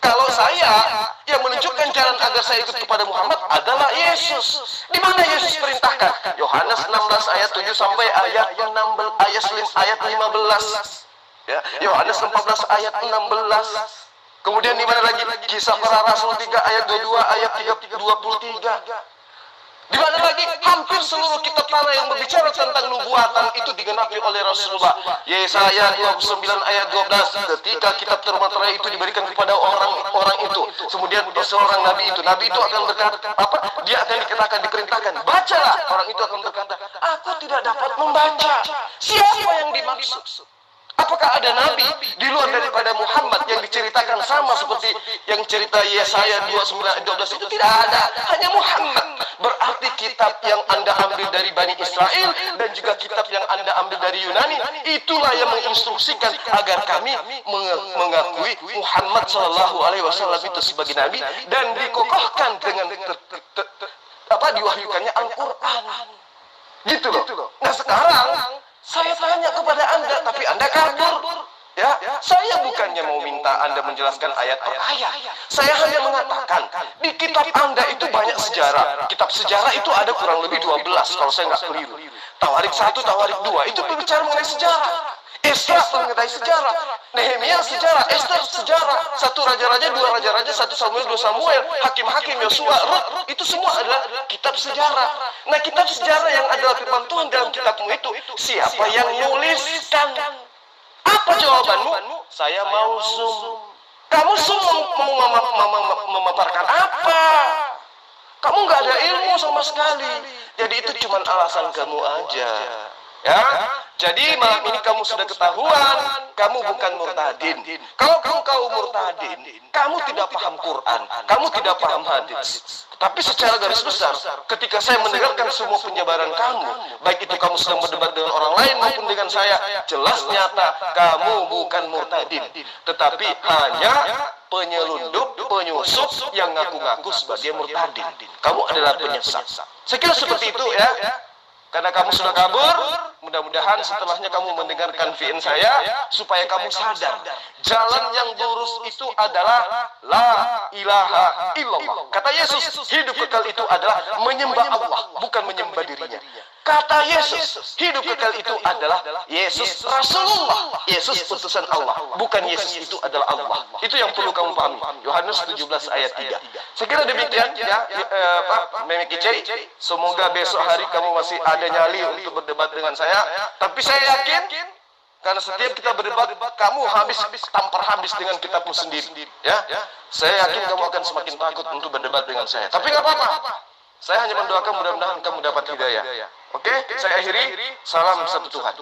Kalau saya yang menunjukkan jalan agar saya ikut kepada Muhammad adalah Yesus. Di mana Yesus perintahkan? Yohanes 16 ayat 7 sampai ayat 15. Ya, Yohanes 14 ayat 16. Kemudian di mana lagi? Kisah Para Rasul 3 ayat 22 ayat 23. Di mana lagi? Hampir seluruh kitab Tanah yang berbicara tentang nubuatan itu digenapi oleh Rasulullah. Yesaya 29 ayat 12. Ketika kitab termaterai itu diberikan kepada orang-orang itu, kemudian seorang nabi itu akan berkata apa? Dia akan dikatakan, diperintahkan, bacalah. Orang itu akan berkata, aku tidak dapat membaca. Siapa yang dimaksud? Apakah ada nabi di luar daripada Muhammad yang diceritakan sama seperti yang cerita Yesaya 29 ayat 12 itu? Tidak ada, hanya Muhammad. Berarti kitab yang Anda ambil dari Bani Israel dan juga kitab yang Anda ambil dari Yunani, itulah yang menginstruksikan agar kami mengakui Muhammad Shallallahu Alaihi Wasallam itu sebagai nabi dan dikokohkan dengan diwahyukannya Al-Quran. Gitu loh. Nah sekarang saya tanya kepada Anda, tapi Anda kabur. Ya, saya bukannya mau minta Anda menjelaskan ayat per ayat. Saya hanya mengatakan, di kitab Anda itu banyak sejarah. Kitab sejarah itu ada kurang lebih 12, kalau saya nggak keliru. Tawarik 1, Tawarik 2, itu berbicara mengenai sejarah. Esra mengenai sejarah, Nehemia sejarah, Esther sejarah, 1 raja-raja, 2 raja-raja, 1 Samuel, 2 Samuel, Hakim-Hakim, Yosua, Rut, itu semua adalah kitab sejarah. Nah, kitab sejarah yang adalah firman Tuhan dalam kitabmu itu, siapa yang nuliskan? Apa jawabanmu? Saya mau Zoom. Kamu Zoom mau memaparkan apa? Kamu nggak ada ilmu sama sekali. Jadi itu cuma alasan kamu aja. Ya, jadi malam ini kamu sudah ketahuan, kamu bukan murtadin. Kalau kamu murtadin, kamu tidak paham Quran, kamu tidak paham hadis. Tapi secara garis besar, ketika saya mendengarkan semua penjabaran kamu, baik itu kamu sedang berdebat dengan orang lain maupun dengan saya, jelas nyata kamu bukan murtadin, tetapi hanya penyelundup, penyusup yang ngaku-ngaku sebagai murtadin. Kamu adalah penyesat. Saya kira seperti itu ya. Karena kamu sudah kabur, mudah-mudahan setelahnya kamu mendengarkan VN saya, supaya kamu sadar, jalan yang lurus itu adalah La ilaha illallah. Kata Yesus, hidup kekal itu adalah menyembah Allah, bukan menyembah dirinya. Kata Yesus, hidup kekal itu adalah Yesus Rasulullah, Yesus utusan Allah, bukan Yesus itu adalah Allah. Itu yang perlu kamu pahami. Yohanes 17 ayat 3. Saya kira demikian ya, Meme Kice. Semoga besok hari kamu masih ada nyali untuk berdebat dengan saya. Tapi saya yakin, karena setiap kita berdebat, kamu tampar habis dengan kitabmu sendiri. Ya, saya yakin kamu akan semakin takut untuk berdebat dengan saya. Tapi nggak apa-apa. Saya hanya mendoakan mudah-mudahan kamu dapat hidayah. Oke, saya akhiri. Salam satu Tuhan.